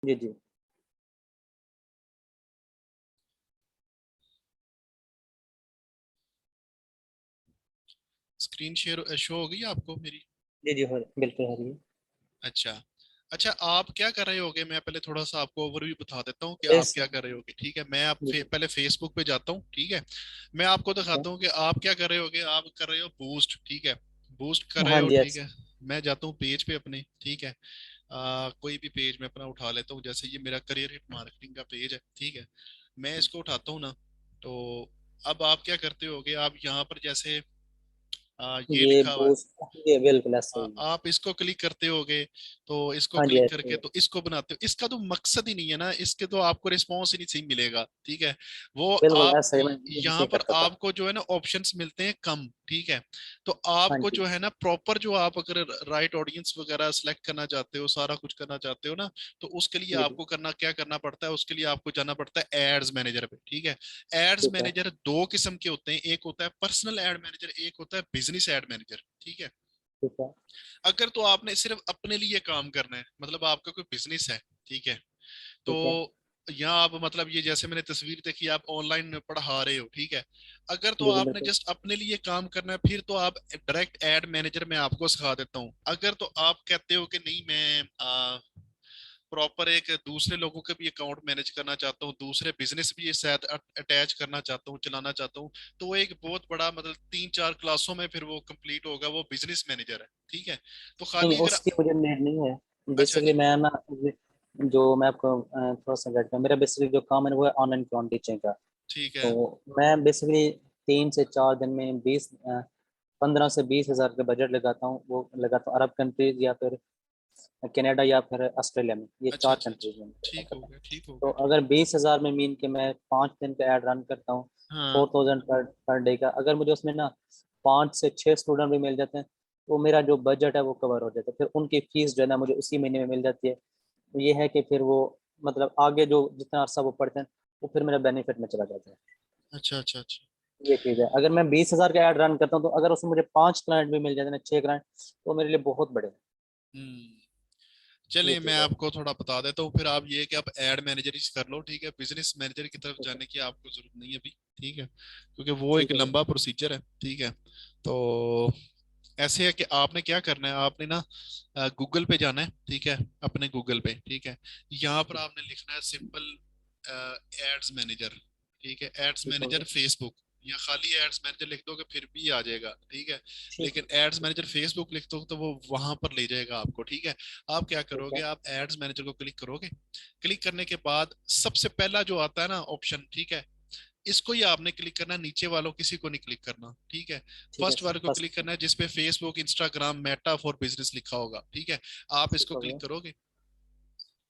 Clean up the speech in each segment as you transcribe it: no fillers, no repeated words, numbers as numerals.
जी, जी। Screen share show हो गई आपको मेरी? जी, जी, हो बिल्कुल हो रही है। अच्छा। अच्छा, आप क्या कर रहे होगे, मैं पहले थोड़ा सा आपको ओवरव्यू बता देता हूँ कि आप यस। क्या कर रहे होगे। ठीक है, मैं आप जी, जी। पहले फेसबुक पे जाता हूँ। ठीक है, मैं आपको ठीक है। दिखाता हूँ कि आप क्या कर रहे होगे। आप कर रहे हो बूस्ट, ठीक है, बूस्ट कर रहे हाँ हो, जी, ठीक यस। है। मैं जाता हूँ पेज पे अपने, ठीक है। कोई भी पेज मैं अपना उठा लेता हूँ, जैसे ये मेरा करियर हिट मार्केटिंग का पेज है, ठीक है। मैं इसको उठाता हूँ ना, तो अब आप क्या करते होगे, आप यहाँ पर जैसे ये ये लिखा हुआ है, बूस्ट। ये बिल्कुल ऐसा ही है। आप इसको क्लिक करते होगे, तो इसको हाँ जी, क्लिक ऐसा ही करके है। तो इसको बनाते हो। इसका तो मकसद ही नहीं है ना, इसके तो आपको रिस्पॉन्स ही नहीं सही मिलेगा, ठीक है। वो बिल्कुल आप ऐसा ही, मैं यही यहाँ से पर करता था। आपको जो है ना ऑप्शंस मिलते हैं कम, ठीक है। तो हाँ आपको जी। जो है ना प्रॉपर, जो आप अगर राइट ऑडियंस वगैरह सेलेक्ट करना चाहते हो, सारा कुछ करना चाहते हो ना, तो उसके लिए जी, जी। आपको करना क्या करना पड़ता है, उसके लिए आपको जाना पड़ता है एड्स मैनेजर पे, ठीक है। एड्स ठीक है। मैनेजर दो किस्म के होते हैं, एक होता है पर्सनल एड मैनेजर, एक होता है बिजनेस एड मैनेजर, ठीक है। ठीक है। अगर तो आपने सिर्फ अपने लिए काम करना है, मतलब आपका कोई बिजनेस है, ठीक है, तो ठीक है। यहाँ आप मतलब ये जैसे मैंने तस्वीर देखी, आप ऑनलाइन पढ़ा रहे हो, ठीक है। अगर तो जी, जी, आपने बिल्कुल। जस्ट अपने लिए काम करना है, फिर तो आप डायरेक्ट एड मैनेजर मैं आपको सिखा देता हूँ। अगर तो आप कहते हो कि नहीं, मैं प्रॉपर एक दूसरे लोगों के भी अकाउंट मैनेज करना चाहता हूँ, दूसरे बिजनेस भी शायद अटैच करना चाहता हूँ, चलाना चाहता हूँ, तो वो एक बहुत बड़ा मतलब 3-4 क्लासों में फिर वो कंप्लीट होगा, वो बिजनेस मैनेजर है, ठीक है। तो नहीं, खाली अगर, उसकी मुझे नीड नहीं है। अच्छा बेसिकली अच्छा, मैं ना, जो मैं आपको थोड़ा सा गाइड करूँ, मेरा बेसिकली जो काम है वो है ऑनलाइन क्लाउड टीचिंग का। ठीक है। तो मैं बेसिकली 3 से 4 दिन में 15 से 20 हज़ार का बजट लगाता हूँ। वो लगाता हूँ अरब कंट्रीज या फिर कनाडा या फिर ऑस्ट्रेलिया में, ये अच्छा चार अच्छा अच्छा, कंट्रीज में मैं ठीक हो करता हूँ। गया, ठीक हो तो गया, ठीक। अगर 20 हज़ार में मीन के मैं 5 दिन का एड रन करता हूँ, हाँ। 4000 पर डे का, अगर मुझे उसमें ना 5 से 6 स्टूडेंट भी मिल जाते हैं, तो मेरा जो बजट है वो कवर हो जाता है। फिर उनकी फीस जो है ना मुझे उसी महीने में मिल जाती है। तो ये है कि फिर वो मतलब आगे जो जितना अर्सा वो पढ़ते हैं, वो फिर मेरा बेनिफिट में चला जाता है। अच्छा अच्छा अच्छा। ये चीज़ है। अगर मैं 20 हज़ार का ऐड रन करता हूँ, तो अगर उसमें मुझे 5 क्लाइंट भी मिल जाते हैं ना, 6 क्लाइंट, तो मेरे लिए बहुत बड़े हैं। हम्म। ये चलिए मैं चीज़ है। आपको थोड़ा बता देता हूँ, फिर आप ये कि आप एड मैनेजर ही कर लो, ठीक है। बिजनेस मैनेजर की तरफ ठीक है। जाने की आपको जरूरत नहीं है अभी, ठीक है, क्योंकि वो एक ठीक है भाई। लंबा प्रोसीजर है, ठीक है। तो ऐसे है कि आपने क्या करना है, आपने ना गूगल पे जाना है, ठीक है, अपने गूगल पे, ठीक है। यहाँ पर आपने लिखना है सिंपल एड्स मैनेजर, ठीक है, एड्स ठीक हो मैनेजर गया। फेसबुक, या खाली एड्स मैनेजर लिख दोगे फिर भी आ जाएगा, ठीक है। ठीक है। लेकिन एड्स मैनेजर फेसबुक लिख दो तो वो वहां पर ले जाएगा आपको, ठीक है। आप क्या ठीक करोगे, है। आप एड्स मैनेजर को क्लिक करोगे। क्लिक करने के बाद सबसे पहला जो आता है ना ऑप्शन, ठीक है, इसको ही आपने क्लिक करना, नीचे वालों किसी को नहीं क्लिक करना, ठीक है। ठीक है। फर्स्ट वाले को क्लिक फर्स्ट। करना है जिसपे Facebook, Instagram, Meta for business लिखा होगा, ठीक है। आप ठीक इसको हो क्लिक गया। करोगे।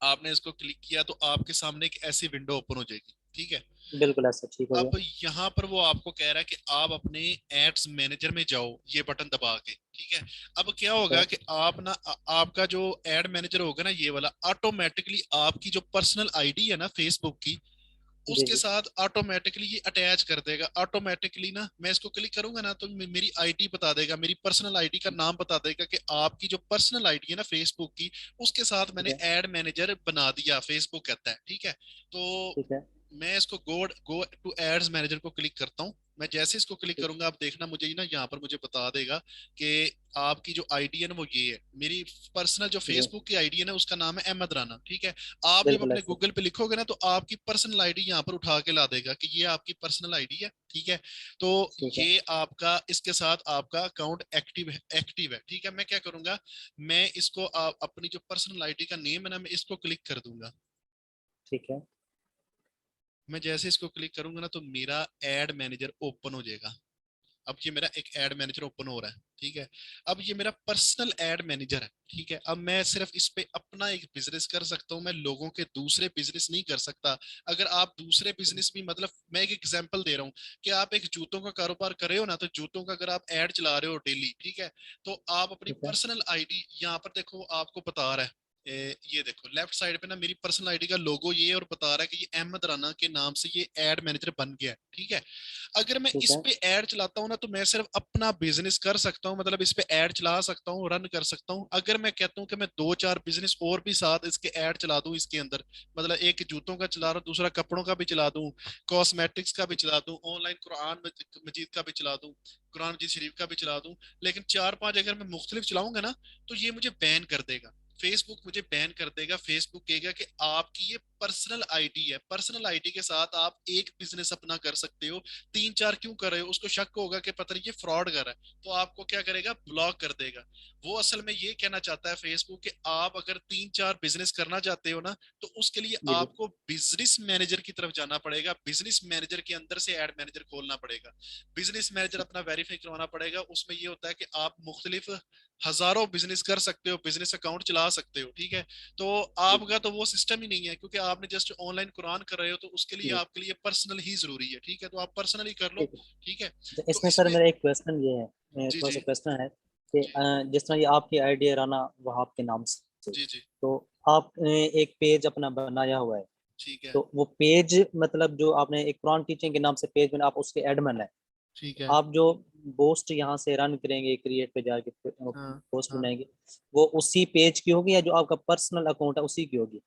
आपने इसको क्लिक किया तो आपके सामने एक ऐसी विंडो ओपन हो जाएगी, ठीक है। बिल्कुल ऐसा ठीक हो गया। अब यहाँ पर वो आपको कह रहा है कि आप अपने एड्स मैनेजर में जाओ, ये बटन दबा के, ठीक है। अब क्या ठीक है। होगा कि आप ना आपका जो एड मैनेजर होगा ना, ये वाला ऑटोमेटिकली आपकी जो पर्सनल आईडी है ना फेसबुक की, जी, उसके जी। साथ ऑटोमेटिकली ये अटैच कर देगा ऑटोमेटिकली ना। मैं इसको क्लिक करूंगा ना, तो मेरी आईडी बता देगा, मेरी पर्सनल आईडी का नाम बता देगा कि आपकी जो पर्सनल आईडी है ना फेसबुक की, उसके साथ ठीक मैंने है। एड मैनेजर बना दिया, फेसबुक कहता है, ठीक है। तो ठीक है। मैं इसको गो गो टू एड्स मैनेजर को क्लिक करता हूँ। मैं जैसे इसको क्लिक ठीक। करूंगा, आप देखना मुझे ना यहाँ पर मुझे बता देगा कि आपकी जो आईडी है ना वो ये है। मेरी पर्सनल जो जी। फेसबुक की आईडी है ना उसका नाम है अहमद राना, ठीक है। आप जब बिल्कुल अपने ऐसा। गूगल पे लिखोगे ना, तो आपकी पर्सनल आईडी यहाँ पर उठा के ला देगा कि ये आपकी पर्सनल आईडी है, ठीक है। तो ठीक है। ये आपका, इसके साथ आपका अकाउंट एक्टिव है, ठीक है। मैं क्या करूंगा, मैं इसको अपनी जो पर्सनल आईडी का नेम है ना, मैं इसको क्लिक कर दूंगा। ठीक है। मैं जैसे इसको क्लिक करूंगा ना, तो मेरा एड मैनेजर ओपन हो जाएगा। अब ये मेरा एक एड मैनेजर ओपन हो रहा है, ठीक है। अब ये मेरा पर्सनल एड मैनेजर है, ठीक है। अब मैं सिर्फ इस पे अपना एक बिजनेस कर सकता हूँ, मैं लोगों के दूसरे बिजनेस नहीं कर सकता। अगर आप दूसरे बिजनेस भी, मतलब मैं एक एग्जांपल दे रहा हूँ कि आप एक जूतों का कारोबार कर रहे हो ना, तो जूतों का अगर आप एड चला रहे हो डेली, ठीक है, तो आप अपनी ठीक है। पर्सनल आईडी यहाँ पर देखो आपको बता रहा है, ये देखो लेफ्ट साइड पे ना मेरी पर्सनल आईडी का लोगो ये और बता रहा है कि ये अहमद राना के नाम से ये एड मैनेजर बन गया है, ठीक है। अगर मैं ठीक इस है। पे ऐड चलाता हूँ ना तो मैं सिर्फ अपना बिजनेस कर सकता हूँ, मतलब इस पे ऐड चला सकता हूँ, रन कर सकता हूँ। अगर मैं कहता हूँ कि मैं दो चार बिजनेस और भी साथ इसके ऐड चला दूं इसके अंदर, मतलब एक जूतों का चला रहा हूँ, दूसरा कपड़ों का भी चला दूं, कॉस्मेटिक्स का भी चला दूं, ऑनलाइन कुरान मजीद का भी चला दूं, कुरान मजीद शरीफ का भी चला दूं, लेकिन चार पांच अगर मैं मुख्तलिफ चलाऊंगा ना तो ये मुझे बैन कर देगा। फेसबुक मुझे बैन कर देगा। फेसबुक कहेगा कि आपकी ये पर्सनल आईडी है, पर्सनल आईडी के साथ आप एक बिजनेस अपना कर सकते हो, तीन चार क्यों कर रहे हो। उसको शक होगा कि पता नहीं ये फ्रॉड कर रहा है, तो आपको क्या करेगा, ब्लॉक कर देगा। वो असल में ये कहना चाहता है फेसबुक कि आप अगर तीन चार बिजनेस करना चाहते हो ना तो उसके लिए जी जी। आपको बिजनेस मैनेजर की तरफ जाना पड़ेगा, बिजनेस मैनेजर के अंदर से एड मैनेजर खोलना पड़ेगा, बिजनेस मैनेजर अपना वेरीफाई करवाना पड़ेगा। उसमें ये होता है कि आप मुख्तलिफ हजारों बिजनेस कर सकते हो, बिजनेस अकाउंट चला सकते हो, ठीक है। तो जी आपका तो वो सिस्टम ही नहीं है, क्योंकि आपने जस्ट ऑनलाइन कुरान कर रहे हो, तो उसके लिए जी। आपके लिए पर्सनल ही जरूरी है, ठीक है। तो आप पर्सनली कर लो, ठीक है। ठीक है। तो तो इसमें सर इसमें मेरा एक क्वेश्चन ये है, जी थोड़ा जी सा क्वेश्चन है कि जी जिस तरह ये आपकी आईडी है राना वहाब के नाम से, जी जी, तो आपने एक पेज अपना बनाया हुआ है, ठीक है तो वो पेज मतलब जो आपने एक कुरान टीचिंग के नाम से पेज बना, आप उसके एडमिन है। ठीक तो है। आप जो पोस्ट यहाँ से रन करेंगे, क्रिएट पे जाके हाँ पोस्ट हाँ। बनाएंगे, वो उसी पेज की होगी या जो आपका पर्सनल अकाउंट है उसी की होगी?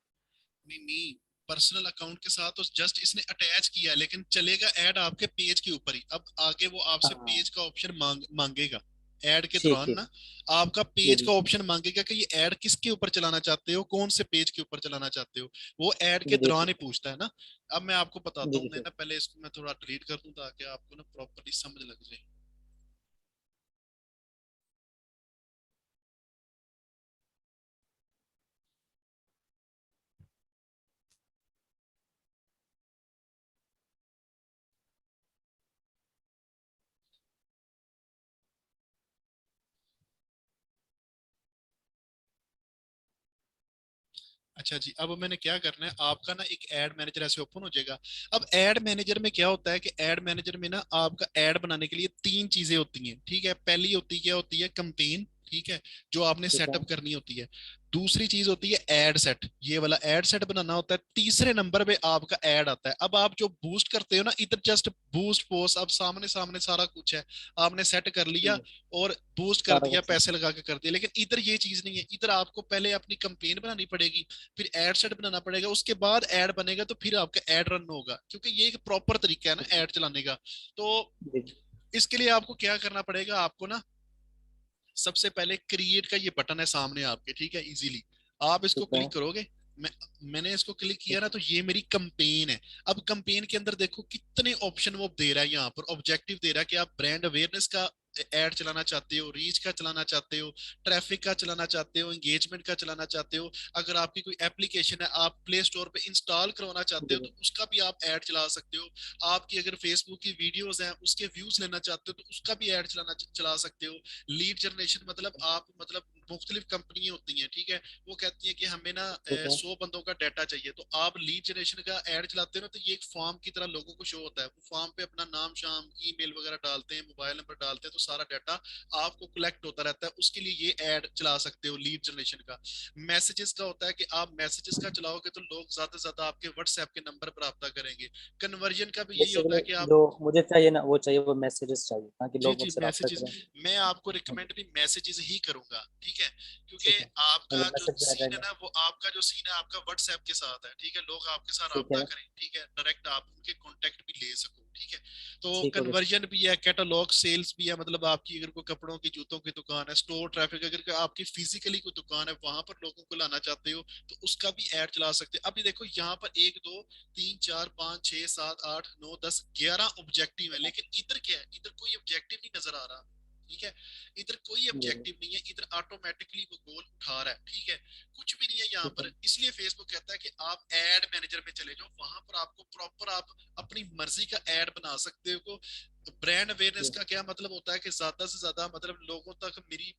नहीं नहीं, पर्सनल अकाउंट के साथ तो जस्ट इसने अटैच किया है, लेकिन चलेगा ऐड आपके पेज के ऊपर ही। अब आगे वो आपसे हाँ। पेज का ऑप्शन मांगेगा ऐड के ठीक दौरान ठीक। ना, आपका जी पेज जी का ऑप्शन मांगेगा कि ये ऐड किसके ऊपर चलाना चाहते हो, कौन से पेज के ऊपर चलाना चाहते हो। वो ऐड के जी। जी दौरान ही पूछता है ना। अब मैं आपको बताता जी हूँ, जी मैं ठीक। ना पहले इसको मैं थोड़ा डिलीट कर दूं ताकि आपको ना प्रॉपरली समझ लग जाए। अच्छा जी, अब मैंने क्या करना है, आपका ना एक एड मैनेजर ऐसे ओपन हो जाएगा। अब एड मैनेजर में क्या होता है कि एड मैनेजर में ना आपका एड बनाने के लिए तीन चीजें होती हैं, ठीक है। पहली होती क्या होती है, कंपेन, ठीक है, जो आपने ठीक है। सेटअप करनी होती है। दूसरी चीज होती है एड सेट, ये वाला एड सेट बनाना होता है। तीसरे नंबर पे आपका एड आता है। अब आप जो बूस्ट करते हो ना, इधर जस्ट बूस्ट पोस्ट, अब सामने सामने सारा कुछ है, आपने सेट कर लिया जी, और बूस्ट कर सारा दिया, कुछ है। पैसे लगा के कर दिया। लेकिन इधर ये चीज नहीं है, इधर आपको पहले अपनी कंपेन बनानी पड़ेगी, फिर एड सेट बनाना पड़ेगा, उसके बाद ऐड बनेगा, तो फिर आपका ऐड रन होगा, क्योंकि ये एक प्रॉपर तरीका है ना ऐड चलाने का। तो जी। इसके लिए आपको क्या करना पड़ेगा, आपको ना सबसे पहले क्रिएट का ये बटन है सामने आपके, ठीक है, इजीली आप इसको ठीक है। क्लिक करोगे। मैं मैंने इसको क्लिक किया ठीक। ना, तो ये मेरी कंपेन है। अब कंपेन के अंदर देखो कितने ऑप्शन वो दे रहा है, यहाँ पर ऑब्जेक्टिव दे रहा है कि आप ब्रांड अवेयरनेस का एड चलाना चाहते हो, रीच का चलाना चाहते हो, ट्रैफिक का चलाना चाहते हो, एंगेजमेंट का चलाना चाहते हो। अगर आपकी कोई एप्लीकेशन है आप प्ले स्टोर पे इंस्टॉल करवाना चाहते जी हो जी। तो उसका भी आप ऐड चला सकते हो। आपकी अगर फेसबुक की वीडियोस हैं उसके व्यूज लेना चाहते हो तो उसका भी ऐड चला सकते हो। लीड जनरेशन मतलब आप मतलब मुख्तलिफ कंपनी होती हैं, ठीक है, वो कहती है कि हमें ना ठीक है। 100 बंदों का डाटा चाहिए, तो आप लीड जनरेशन का ऐड चलाते हो ना, तो ये एक फॉर्म की तरह लोगों को शो होता है। वो फॉर्म पे अपना नाम शाम ईमेल वगैरह डालते हैं, मोबाइल नंबर डालते हैं, तो सारा डाटा आपको कलेक्ट होता रहता है। उसके लिए ये ऐड चला सकते हो लीड जनरेशन का। मैसेजेस का होता है कि आप मैसेजेस का चलाओगे तो लोग ज्यादा से ज्यादा आपके व्हाट्सएप के नंबर पर रब्ता करेंगे। कन्वर्जन का भी यही होता बेसिकली है कि आप जो मुझे चाहिए ना, वो चाहिए, वो मैसेजेस चाहिए ताकि जी लोग जी मुझसे रब्ता मैसेजेस, करें। मैं आपको हाँ जी। रिकमेंड भी मैसेजेस ही करूंगा, ठीक है। क्योंकि ठीक है, आपका मतलब जो मैसेज आ सीन है जाएगा। ना, वो आपका जो सीन है आपका व्हाट्सएप के साथ है, ठीक है, लोग आपके साथ ठीक रब्ता है। करें, ठीक है, डायरेक्ट आप उनके कांटेक्ट भी ले सको, ठीक है। तो ठीक हो गया। कन्वर्जन भी है, कैटलॉग सेल्स भी है, मतलब आपकी अगर कोई कपड़ों की जूतों की दुकान है, स्टोर ट्रैफिक, अगर आपकी फिजिकली कोई दुकान है वहां पर लोगों को लाना चाहते हो तो उसका भी ऐड चला सकते हैं। अभी देखो यहाँ पर एक दो तीन चार पाँच छह सात आठ नौ 10 11 ऑब्जेक्टिव है, लेकिन इधर क्या है, इधर कोई ऑब्जेक्टिव नहीं नजर आ रहा, ठीक है। इधर कोई जी जी। ऑब्जेक्टिव नहीं है, इधर ऑटोमेटिकली वो गोल उठा रहा है, ठीक है, कुछ भी नहीं है यहाँ ठीक है। पर। इसलिए फेसबुक कहता है कि आप एड मैनेजर में चले जाओ, वहां पर आपको प्रॉपर आप अपनी मर्जी का एड बना सकते हो। तो ब्रांड अवेयरनेस जी। का क्या मतलब होता है कि ज्यादा से ज्यादा मतलब लोगों तक मेरी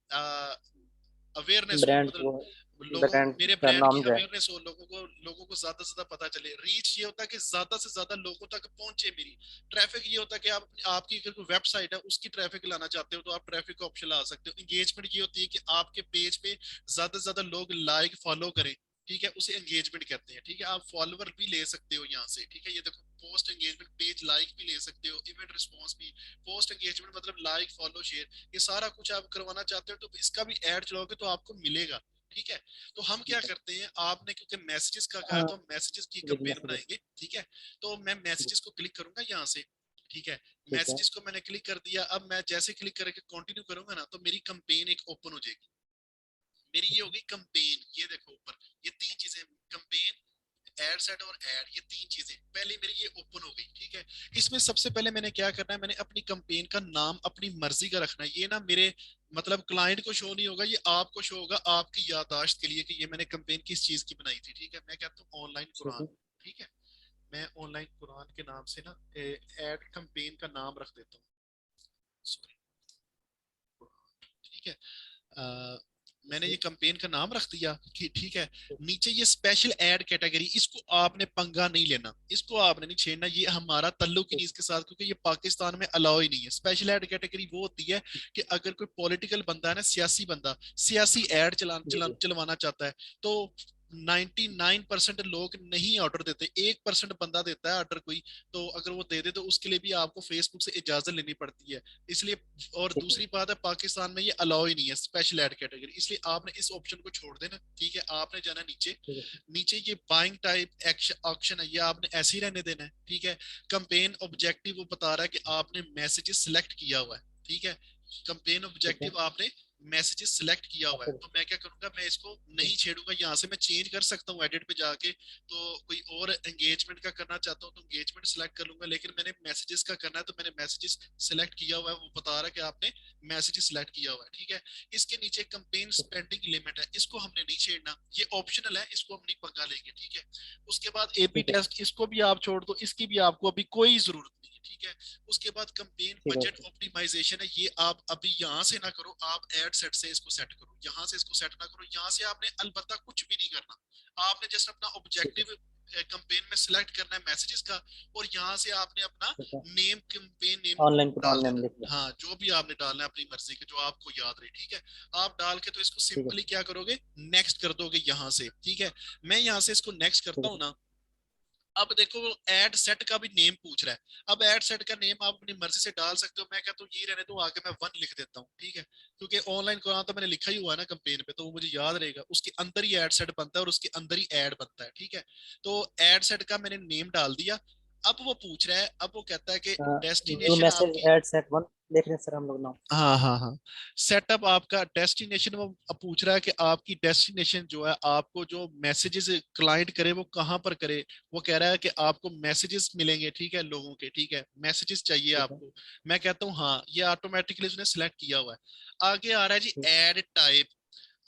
अवेयरनेस हो, ब्रांड मतलब को। लोगों ब्रांड मेरे का ब्रांड की नाम जो है। अवेयरनेस हो, लोगों को ज्यादा से ज्यादा पता चले, रीच ये होता है कि ज्यादा से ज्यादा लोगों तक पहुंचे मेरी। ट्रैफिक ये होता है कि आप आपकी अगर कोई वेबसाइट है उसकी ट्रैफिक लाना चाहते हो तो आप ट्रैफिक का ऑप्शन ला सकते हो। एंगेजमेंट ये होती है कि आपके पेज पे ज्यादा से ज्यादा लोग लाइक फॉलो करें, ठीक है, उसे एंगेजमेंट कहते हैं। ठीक है, आप फॉलोवर भी ले सकते हो यहाँ से। ठीक है, ये देखो पोस्ट एंगेजमेंट, पेज लाइक भी ले सकते हो, इवेंट रिस्पॉन्स भी। पोस्ट एंगेजमेंट मतलब लाइक फॉलो शेयर, ये सारा कुछ आप करवाना चाहते हो तो इसका भी ऐड चलाओगे तो आपको मिलेगा। ठीक है, तो हम क्या करते हैं, आपने क्योंकि मैसेजेस का कहा है तो हम मैसेजेस की विद कंपेन मैसेजेस। बनाएंगे। ठीक है, तो मैं मैसेजेस को क्लिक करूंगा यहाँ से। ठीक है, ठीक है। मैसेजेस को मैंने क्लिक कर दिया। अब मैं जैसे क्लिक करके कंटिन्यू करूंगा ना तो मेरी कंपेन एक ओपन हो जाएगी। मेरी ये होगी कंपेन, ये देखो ऊपर ये तीन चीजें, कंपेन, एड सेट और एड, ये तीन चीजें पहले मेरी ये ओपन हो गई। ठीक है, इसमें सबसे पहले मैंने क्या करना है, मैंने अपनी कंपेन का नाम अपनी मर्जी का रखना है। ये ना मेरे मतलब क्लाइंट को शो नहीं होगा, ये आपको शो होगा आपकी याददाश्त के लिए कि ये मैंने कंपेन किस चीज की बनाई थी। ठीक है, मैं कहता हूँ ऑनलाइन ठीक कुरान। है। ठीक है, मैं ऑनलाइन कुरान के नाम से ना एड कंपेन का नाम रख देता हूँ। Sorry, ठीक है, मैंने ये कंपेन का नाम रख दिया कि ठीक है। नीचे ये स्पेशल ऐड कैटेगरी, इसको आपने पंगा नहीं लेना, इसको आपने नहीं छेड़ना, ये हमारा तल्लुक ही नहीं इसके साथ, क्योंकि ये पाकिस्तान में अलाउ ही नहीं है। स्पेशल ऐड कैटेगरी वो होती है कि अगर कोई पॉलिटिकल बंदा है ना, सियासी बंदा, सियासी ऐड जी जी। चलवाना चाहता है तो 99% लोग नहीं ऑर्डर देते, 1% बंदा देता है ऑर्डर कोई। तो अगर वो दे दे तो उसके लिए भी आपको फेसबुक से इजाजत लेनी पड़ती है, इसलिए। और ठीक है। दूसरी बात है, पाकिस्तान में ये अलाउ ही नहीं है स्पेशल ऐड कैटेगरी, इसलिए आपने इस ऑप्शन को छोड़ देना। ठीक है, आपने जाना नीचे। ठीक है। नीचे ये बाइंग टाइप ऑप्शन है, ये आपने ऐसे ही रहने देना है। ठीक है, कंपेन ऑब्जेक्टिव वो बता रहा है कि आपने मैसेजेस सिलेक्ट किया हुआ है। ठीक है, कंपेन ठीक है। ऑब्जेक्टिव आपने मैसेजेस सिलेक्ट किया और हुआ है, फिर तो मैं क्या करूंगा, मैं इसको नहीं छेड़ूंगा। यहाँ से मैं चेंज कर सकता हूँ एडिट पे जाके, तो कोई और एंगेजमेंट का करना चाहता हूँ तो एंगेजमेंट सिलेक्ट कर लूंगा, लेकिन मैंने मैसेजेस का करना है तो मैंने मैसेजेस सिलेक्ट किया हुआ है, वो बता रहा है कि आपने मैसेजेस सिलेक्ट किया हुआ है। ठीक है, इसके नीचे कंपेन स्पेंडिंग लिमिट है, इसको हमने नहीं छेड़ना, ये ऑप्शनल है, इसको हम नहीं पंगा लेंगे। ठीक है, उसके बाद एबी ठीक है। टेस्ट, इसको भी आप छोड़ दो, इसकी भी आपको अभी कोई जरूरत नहीं है। ठीक है, उसके बाद कंपेन ठीक बजट है। ऑप्टिमाइजेशन है, ये आप अभी यहाँ से ना करो, आप एड सेट से इसको सेट करो, यहाँ से इसको सेट ना करो, यहाँ से आपने अलबत्ता कुछ भी नहीं करना। आपने जस्ट अपना ठीक है। ऑब्जेक्टिव कंपेन में सिलेक्ट करना है मैसेजेस का, और यहाँ से आपने अपना ठीक है। नेम, कंपेन नेम ऑनलाइन डाल कुरान नेम देना। लिख लिया। हाँ, जो भी आपने डालना है अपनी मर्जी के, जो आपको याद रहे। ठीक है, आप डाल के तो इसको ठीक है। सिंपली क्या करोगे, नेक्स्ट कर दोगे यहाँ से। ठीक है, मैं यहाँ से इसको नेक्स्ट करता ठीक हूँ है। ना। अब देखो एड सेट का भी नेम पूछ रहा है, अब एड सेट का नेम आप अपनी मर्जी से डाल सकते हो। मैं कहता हूँ ये रहने दो, आगे मैं 1 लिख देता हूँ। ठीक है, क्योंकि ऑनलाइन कुरान तो मैंने लिखा ही हुआ है ना कंपेन पे, तो वो मुझे याद रहेगा, उसके अंदर ही एड सेट बनता है और उसके अंदर ही एड बनता है। ठीक है, तो एड सेट का मैंने नेम डाल दिया। अब वो पूछ रहा है, अब वो कहता है कि न्यू डेस्टिनेशन मैसेज आपकी। ऐड सेट वन देख रहे हैं सर हम लोग नाउ। हाँ हाँ हाँ, सेटअप आपका डेस्टिनेशन, वो अब पूछ रहा है कि आपकी डेस्टिनेशन जो है, आपको जो मैसेजेस क्लाइंट करे वो कहाँ पर करे। वो कह रहा है कि आपको मैसेजेस मिलेंगे, ठीक है, लोगों के। ठीक है, मैसेजेस चाहिए ठीक है। आपको। मैं कहता हूँ हाँ, ये ऑटोमेटिकली उसने सेलेक्ट किया हुआ है। आगे आ रहा है जी ठीक। Ad type.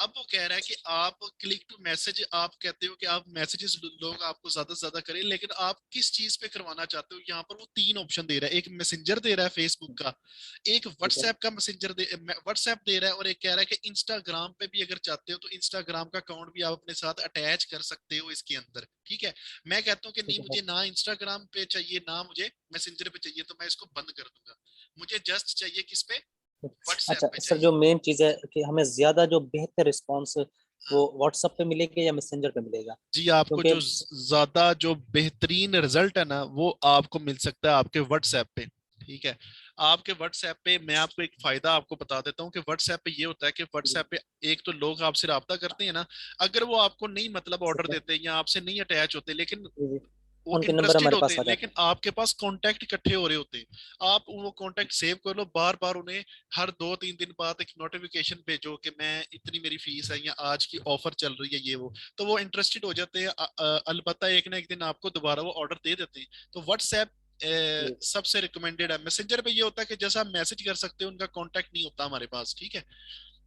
अब वो कह रहा है कि आप क्लिक टू मैसेज, आप कहते हो कि आप मैसेजेस लोग आपको ज्यादा से ज्यादा करें, लेकिन आप किस चीज पे करवाना चाहते हो। यहाँ पर वो 3 ऑप्शन दे रहा है, एक मैसेंजर दे रहा है फेसबुक का, एक ठीक है। व्हाट्सएप का मैसेंजर व्हाट्सएप दे रहा है, और एक कह रहा है कि इंस्टाग्राम पे भी अगर चाहते हो तो इंस्टाग्राम का अकाउंट भी आप अपने साथ अटैच कर सकते हो इसके अंदर। ठीक है, मैं कहता हूँ कि नहीं, ठीक है। मुझे ना इंस्टाग्राम पे चाहिए ना मुझे मैसेंजर पे चाहिए, तो मैं इसको बंद कर दूंगा। मुझे जस्ट चाहिए किस पे, व्हाट्सएप अच्छा पे सर, जो चाहिए। मेन चीज है कि हमें ज्यादा जो बेहतर रिस्पॉन्स हाँ वो व्हाट्सएप पे मिलेगा या मैसेंजर पे मिलेगा? जी, आपको क्योंकि जो ज्यादा जो बेहतरीन रिजल्ट है ना वो आपको मिल सकता है आपके व्हाट्सएप पे। ठीक है, आपके व्हाट्सएप पे मैं आपको एक फायदा आपको बता देता हूँ कि व्हाट्सएप पे ये होता है कि व्हाट्सएप पे एक तो लोग आपसे राब्ता करते हैं ना, अगर वो आपको नहीं मतलब ऑर्डर ठीक है। देते या आपसे नहीं अटैच होते, लेकिन जी जी। वो उनके नंबर इंटरेस्टेड हमारे होते पास हैं, आ जाते लेकिन हैं। आपके पास कांटेक्ट इकट्ठे हो रहे होते हैं, आप वो कांटेक्ट सेव कर लो, बार बार उन्हें हर 2-3 दिन बाद एक नोटिफिकेशन भेजो कि मैं इतनी मेरी फीस है या आज की ऑफर चल रही है ये वो, तो वो इंटरेस्टेड हो जाते हैं। अलबत्ता एक ना एक दिन आपको दोबारा वो ऑर्डर दे देते हैं। तो व्हाट्सएप जी। सबसे रिकमेंडेड है। मैसेंजर पे ये होता है कि जैसा आप मैसेज कर सकते हो, उनका कांटेक्ट नहीं होता हमारे पास। ठीक है,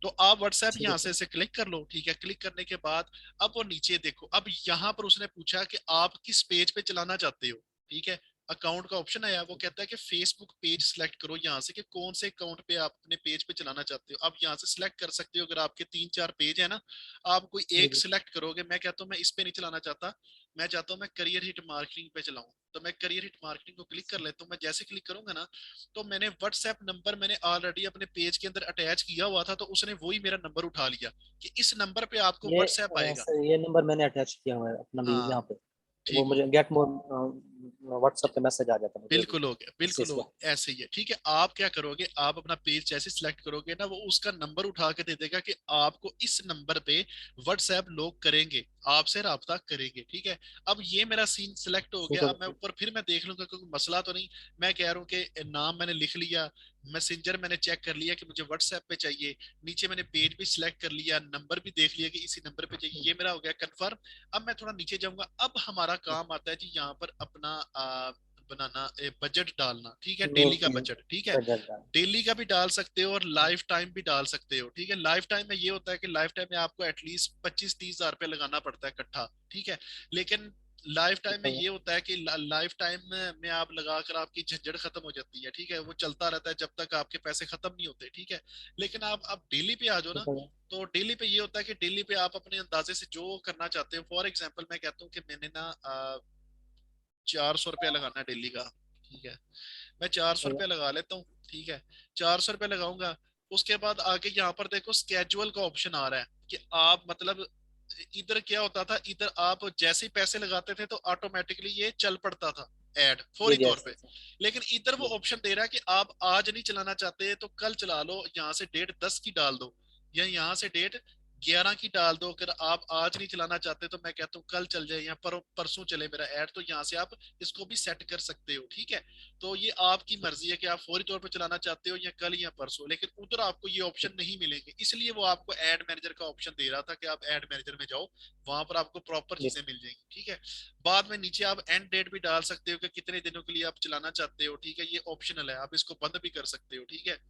तो आप व्हाट्सएप ठीक है यहाँ से सर। ऐसे क्लिक कर लो। ठीक है, क्लिक करने के बाद अब वो नीचे देखो, अब यहाँ पर उसने पूछा कि आप किस पेज पे चलाना चाहते हो। ठीक है, अकाउंट का ऑप्शन आया, वो कहता है कि फेसबुक पेज सिलेक्ट करो यहाँ से कि कौन से अकाउंट पे आप अपने पेज पे चलाना चाहते हो। आप यहाँ से सिलेक्ट कर सकते हो, अगर आपके 3-4 पेज है ना, आप कोई जी एक जी। सिलेक्ट करोगे। मैं कहता हूँ मैं इस पे नहीं चलाना चाहता, मैं चाहता हूँ मैं करियर हिट मार्केटिंग पे चलाऊं, तो मैं करियर हिट मार्केटिंग को क्लिक कर लेता हूँ। मैं जैसे क्लिक करूंगा ना, तो मैंने व्हाट्सएप नंबर मैंने ऑलरेडी अपने पेज के अंदर अटैच किया हुआ था, तो उसने वही मेरा नंबर उठा लिया कि इस नंबर पे आपको ये व्हाट्सएप आएगा। सर ये नंबर मैंने अटैच किया हुआ है अपना भी हाँ यहाँ पे, वो ठीक हो मुझे गया, गेट मोर व्हाट्सएप पे मैसेज आ जाता है मुझे भी बिल्कुल हो गया, इस बिल्कुल चीज हो का। गया, ऐसे ही है। ठीक है, आप क्या करोगे, आप अपना पेज जैसे सिलेक्ट करोगे ना, वो उसका नंबर उठा के दे देगा कि आपको इस नंबर पे व्हाट्सएप लोग करेंगे, आपसे राब्ता करेंगे। ठीक है, अब ये मेरा सीन सिलेक्ट हो गया। ठीक है अब मैं ऊपर फिर मैं देख लूंगा कोई मसला तो नहीं। मैं कह रहा हूँ कि नाम मैंने लिख लिया, मैसेंजर मैंने चेक कर लिया कि मुझे व्हाट्सएप पे चाहिए, नीचे मैंने पेज भी सिलेक्ट कर लिया, नंबर भी देख लिया कि इसी नंबर पे चाहिए, ये मेरा हो गया कंफर्म। अब मैं थोड़ा नीचे जाऊंगा, अब हमारा काम आता है जी यहाँ पर अपना बनाना, बजट डालना। ठीक है, डेली का ओके। बजट। ठीक है, बजट। डेली का भी डाल सकते हो और लाइफ टाइम भी डाल सकते हो। ठीक है, लाइफ टाइम में ये होता है कि लाइफ टाइम में आपको एटलीस्ट 25-30 हजार रुपये लगाना पड़ता है इकट्ठा। ठीक है, लेकिन लाइफ टाइम में ये होता है कि लाइफ टाइम में आप लगाकर आपकी झंझट खत्म हो जाती है। ठीक है, वो चलता रहता है जब तक आपके पैसे खत्म नहीं होते। ठीक है, लेकिन आप डेली पे आ जाओ ना, ठीक है। तो डेली पे ये होता है कि डेली पे आप अपने अंदाजे से जो करना चाहते हो। फॉर एग्जाम्पल मैं कहता हूँ कि मैंने ना 400 रुपया लगाना है डेली का। ठीक है, मैं 400 रुपया लगा लेता हूँ। ठीक है, 400 रुपया लगाऊंगा। उसके बाद आगे यहाँ पर देखो स्केजुअल का ऑप्शन आ रहा है कि आप मतलब, इधर क्या होता था, इधर आप जैसे ही पैसे लगाते थे तो ऑटोमेटिकली ये चल पड़ता था ऐड जी फौरी जी तौर ऐसे पे। ऐसे। लेकिन इधर वो जी ऑप्शन दे रहा है कि आप आज नहीं चलाना चाहते तो कल चला लो, यहाँ से डेट 10 की डाल दो, या यहाँ से डेट 11 की डाल दो। अगर आप आज नहीं चलाना चाहते तो मैं कहता हूँ कल चल जाए या परसों चले मेरा ऐड, तो यहाँ से आप इसको भी सेट कर सकते हो। ठीक है, तो ये आपकी मर्जी है कि आप फौरी तौर पर चलाना चाहते हो या कल या परसों, लेकिन उधर आपको ये ऑप्शन नहीं मिलेंगे। इसलिए वो आपको एड मैनेजर का ऑप्शन दे रहा था कि आप एड मैनेजर में जाओ, वहां पर आपको प्रॉपर जी। चीजें मिल जाएंगी। ठीक है, बाद में नीचे आप एंड डेट भी डाल सकते हो कि कितने दिनों के लिए आप चलाना चाहते हो। ठीक है, ये ऑप्शनल है, आप इसको बंद भी कर सकते हो। ठीक है,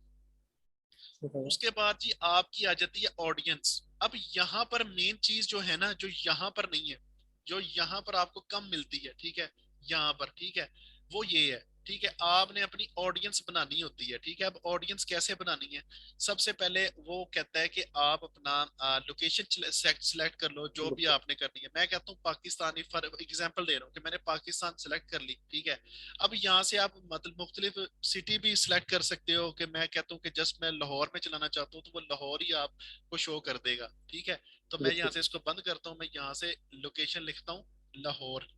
ठीक है। उसके बाद जी आपकी आ जाती है ऑडियंस। अब यहाँ पर मेन चीज जो है ना, जो यहाँ पर नहीं है, जो यहाँ पर आपको कम मिलती है, ठीक है, यहाँ पर, ठीक है, वो ये है। ठीक है, आपने अपनी ऑडियंस बनानी होती है। ठीक है, अब ऑडियंस कैसे बनानी है, सबसे पहले वो कहता है कि आप अपना लोकेशन सेलेक्ट कर लो, जो भी बिल्कुल। आपने करनी है। मैं कहता हूँ पाकिस्तानी, फॉर एग्जांपल दे रहा हूँ कि मैंने पाकिस्तान सेलेक्ट कर ली। ठीक है, अब यहाँ से आप मतलब मुख्तलिफ सिटी भी सिलेक्ट कर सकते हो कि मैं कहता हूँ कि जस्ट मैं लाहौर में चलाना चाहता हूँ, तो वो लाहौर ही आपको शो कर देगा। ठीक है, तो मैं यहाँ बिल्कुल। से इसको बंद करता हूँ, मैं यहाँ से लोकेशन लिखता हूँ लाहौर,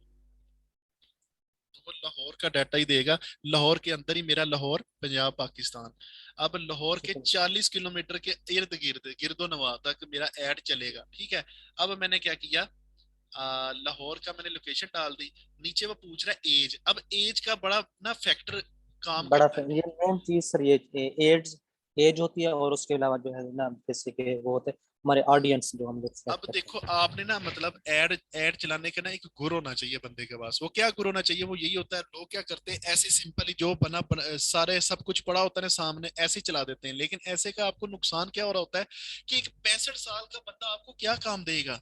तो वो लाहौर का डाटा ही देगा। लाहौर के अंदर ही मेरा लाहौर पंजाब पाकिस्तान। अब लाहौर के ठीक है। 40 किलोमीटर के इर्द गिर्द गिरदो नवा तक मेरा ऐड चलेगा। ठीक है, अब मैंने क्या किया, लाहौर का मैंने लोकेशन डाल दी। नीचे वो पूछ रहा है एज, अब एज का बड़ा ना फैक्टर काम बड़ा करता है। ये मेन चीज सर ये एज एज होती है, और उसके अलावा जो है ना जैसे कि वो होते हैं हमारे ऑडियंस जो हम लोग सेलेक्ट अब करते हैं। देखो आपने ना मतलब ऐड ऐड चलाने का ना एक गुर होना चाहिए बंदे के पास। वो क्या गुर होना चाहिए, वो यही होता है, लोग क्या करते हैं ऐसे सिंपली जो सारे सब कुछ पड़ा होता है ना सामने, ऐसे ही चला देते हैं। लेकिन ऐसे का आपको नुकसान क्या हो रहा होता है कि एक 65 साल का बंदा आपको क्या काम देगा।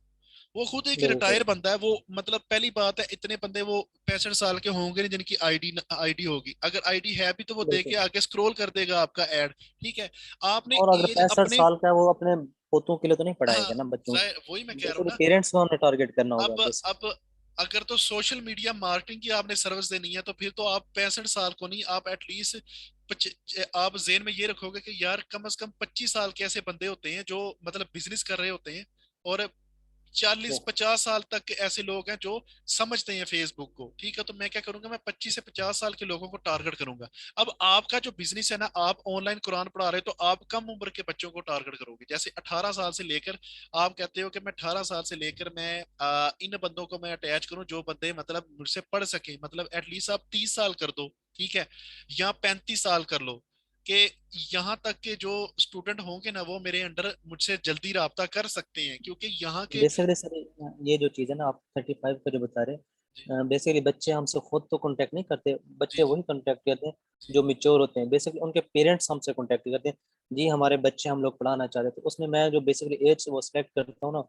वो खुद एक बिल्कुल। रिटायर बंदा है, वो मतलब पहली बात है इतने बंदे वो 65 साल के होंगे नहीं जिनकी आईडी आईडी होगी। अगर आईडी है भी तो वो देख के बिल्कुल। आगे स्क्रॉल कर देगा आपका ऐड। ठीक है, आपने और अगर एज 65 अपने, साल का है, वो अपने पोतों के लिए तो नहीं हाँ पढ़ाएगा ना, बच्चों। वही मैं कह रहा हूँ बेसिकली ना। पेरेंट्स को हमें टारगेट करना होगा बेसिकली। अब अगर तो सोशल मीडिया मार्केटिंग की आपने सर्विस देनी है, तो फिर तो आप 65 साल को नहीं, आप एटलीस्ट आप जेन में ये रखोगे कि यार कम से कम 25 साल के ऐसे बंदे होते हैं जो मतलब बिजनेस कर रहे होते हैं, और 40-50 साल तक के ऐसे लोग हैं जो समझते हैं फेसबुक को। ठीक है, तो मैं क्या करूंगा, मैं 25 से 50 साल के लोगों को टारगेट करूंगा। अब आपका जो बिजनेस है ना, आप ऑनलाइन कुरान पढ़ा रहे हो, तो आप कम उम्र के बच्चों को टारगेट करोगे। जैसे 18 साल से लेकर, आप कहते हो कि मैं 18 साल से लेकर मैं इन बंदों को मैं अटैच करूं जो बंदे मतलब मुझसे पढ़ सके, मतलब एटलीस्ट आप 30 साल कर दो। ठीक है, या 35 साल कर लो, कि यहाँ तक के जो स्टूडेंट होंगे ना वो मेरे अंडर मुझसे जल्दी राब्ता कर सकते हैं, क्योंकि यहाँ के, बेसिकली सर ये जो चीज़ है ना आप 35 का जो बता रहे जी हैं, बेसिकली बच्चे हमसे खुद तो कांटेक्ट नहीं करते, जी बच्चे जी वही कांटेक्ट करते हैं जी जो मिच्योर होते हैं। बेसिकली उनके पेरेंट्स हमसे कांटेक्ट करते हैं, जी हमारे बच्चे हम लोग पढ़ाना चाहते थे। उसमें मैं जो बेसिकली एज वो सेलेक्ट करता हूँ ना,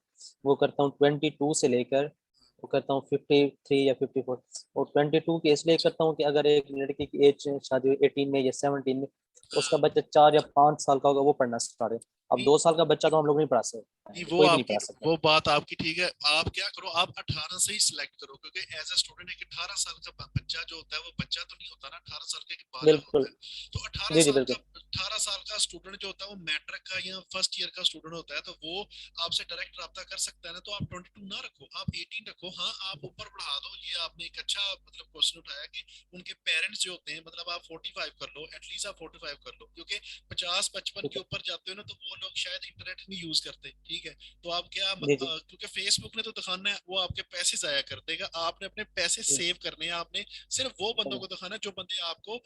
वो करता हूँ 22 से लेकर वो करता हूँ 53 या 54। और 22 की इसलिए करता हूँ कि अगर एक लड़की की एज शादी 18 में या 17 में, उसका हाँ, बच्चा 4 या 5 साल का होगा, वो पढ़ना स्टार्ट है। अब नहीं 2 साल का बच्चा तो हम लोग नहीं पढ़ा सकते, नहीं, वो कोई भी नहीं आपकी पढ़ा सकता। वो बात आपकी ठीक है। आप क्या करो, आप 18 से ही सिलेक्ट करो, क्योंकि एज अ स्टूडेंट एक 18 साल का बच्चा जो होता है वो बच्चा तो नहीं होता ना, 18 साल का एक बालक बिल्कुल। होता है। तो 18 जी जी साल का बिल्कुल। 18 साल का स्टूडेंट जो होता है वो मैट्रिक का या फर्स्ट ईयर का स्टूडेंट होता है, तो वो आपसे डायरेक्ट रब्ता कर सकता है ना। तो आप 22 ना रखो, आप 18 रखो। हाँ, आप ऊपर बढ़ा दो। ये आपने एक अच्छा मतलब क्वेश्चन उठाया कि उनके पेरेंट्स जो होते हैं, मतलब आप 45 कर लो, एटलीस्ट आप 45 कर लो, क्योंकि 50-55 ठीक के है। ऊपर जाते हो ना, तो वो लोग शायद इंटरनेट नहीं यूज करते। ठीक है, तो आप क्या जी जी क्योंकि फेसबुक ने तो दिखाना है, वो आपके पैसे जाया कर देगा। आपने अपने पैसे जी, सेव करने हैं। आपने सिर्फ वो बंदों चलो, को दिखाना है जो बंदे आपको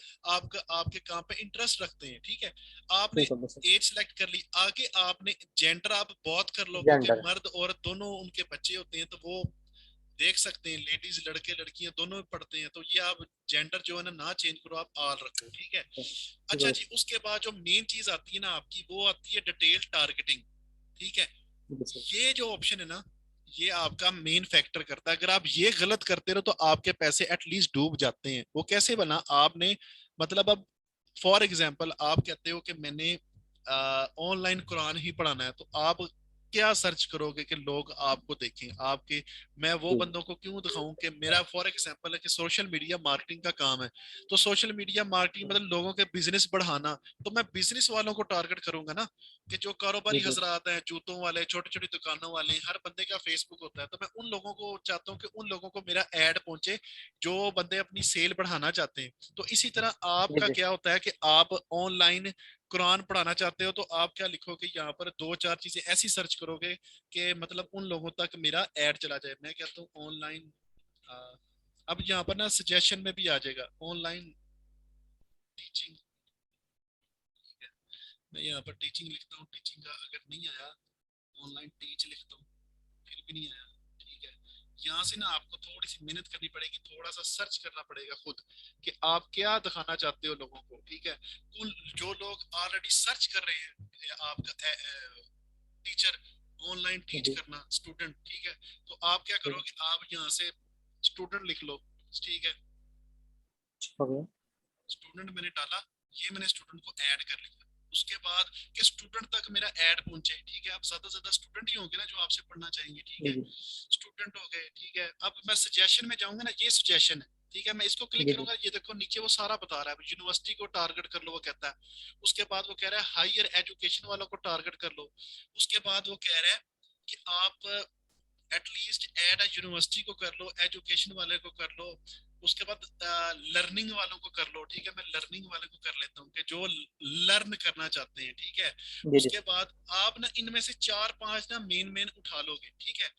आपके काम पे इंटरेस्ट रखते हैं। ठीक है, आपने ठीक है बस। एज सेलेक्ट कर ली। आगे आपने जेंडर आप बहुत कर लो, क्योंकि जेंडर। मर्द औरत दोनों उनके बच्चे होते हैं, तो वो देख सकते हैं। लेडीज लड़के लड़कियां दोनों पढ़ते हैं, तो ये आप जेंडर जो है ना चेंज करो, आप आल रखो। ठीक है, ठीक है अच्छा बस। जी, उसके बाद जो मेन चीज आती है ना आपकी, वो आती है डिटेल टारगेटिंग। ठीक है, बस, ये जो ऑप्शन है ना, ये आपका मेन फैक्टर करता है। अगर आप ये गलत करते रहो तो आपके पैसे एटलीस्ट डूब जाते हैं। वो कैसे बना आपने, मतलब अब फॉर एग्जाम्पल आप कहते हो कि मैंने ऑनलाइन कुरान ही पढ़ाना है, तो आप क्या सर्च करोगे कि लोग आपको देखें आपके। मैं वो जी बंदों को क्यों दिखाऊं कि मेरा फॉर एग्जाम्पल है कि सोशल मीडिया मार्केटिंग का काम है। तो सोशल मीडिया मार्केटिंग मतलब लोगों के बिजनेस बढ़ाना। तो मैं बिजनेस वालों को टारगेट करूंगा ना, कि जो कारोबारी जी जी हजरात हैं, जूतों वाले, छोटी छोटी दुकानों वाले, हर बंदे का फेसबुक होता है। तो मैं उन लोगों को चाहता हूँ कि उन लोगों को मेरा ऐड पहुंचे जो बंदे अपनी सेल बढ़ाना चाहते हैं। तो इसी तरह जी आपका जी। क्या होता है कि आप ऑनलाइन कुरान पढ़ाना चाहते हो, तो आप क्या लिखोगे यहाँ पर, दो चार चीजें ऐसी सर्च करोगे कि मतलब उन लोगों तक मेरा ऐड चला जाए। मैं कहता हूँ ऑनलाइन, अब यहाँ पर ना सजेशन में भी आ जाएगा ऑनलाइन टीचिंग। मैं यहाँ पर टीचिंग लिखता हूँ, टीचिंग का अगर नहीं आया, ऑनलाइन टीच लिखता हूँ, फिर भी नहीं आया। ठीक है, यहाँ से ना आपको थोड़ी सी मेहनत करनी पड़ेगी, थोड़ा सा सर्च करना पड़ेगा खुद कि आप क्या दिखाना चाहते हो लोगों को। ठीक है, उन जो लोग ऑलरेडी सर्च कर रहे हैं आपका टीचर, ऑनलाइन टीच जी, करना स्टूडेंट। ठीक है, तो आप क्या जी, करोगे, आप यहाँ से स्टूडेंट लिख लो। ठीक है, हो गया। स्टूडेंट मैंने डाला, ये मैंने स्टूडेंट को ऐड कर लिया। उसके बाद कि स्टूडेंट तक मेरा ऐड पहुंचे। ठीक है, अब ज्यादा से ज्यादा स्टूडेंट ही होंगे ना जो आपसे पढ़ना चाहेंगे। ठीक जी है, जी स्टूडेंट हो गए। ठीक है, अब मैं सजेशन में जाऊंगा ना, ये सजेशन है। ठीक है, मैं इसको क्लिक जी जी करूंगा, ये देखो नीचे वो सारा बता रहा है। यूनिवर्सिटी को टारगेट कर लो, वो कहता है। उसके बाद वो कह रहा है हायर एजुकेशन वालों को टारगेट कर लो। उसके बाद वो कह रहा है कि आप एटलीस्ट ऐड यूनिवर्सिटी को कर लो, एजुकेशन वाले को कर लो। उसके बाद लर्निंग वालों को कर लो। ठीक है, मैं लर्निंग वाले को कर लेता हूँ कि जो लर्न करना चाहते हैं। ठीक है, जी जी। उसके बाद आप ना इनमें से 4-5 ना मेन मेन उठा लोगे। ठीक है,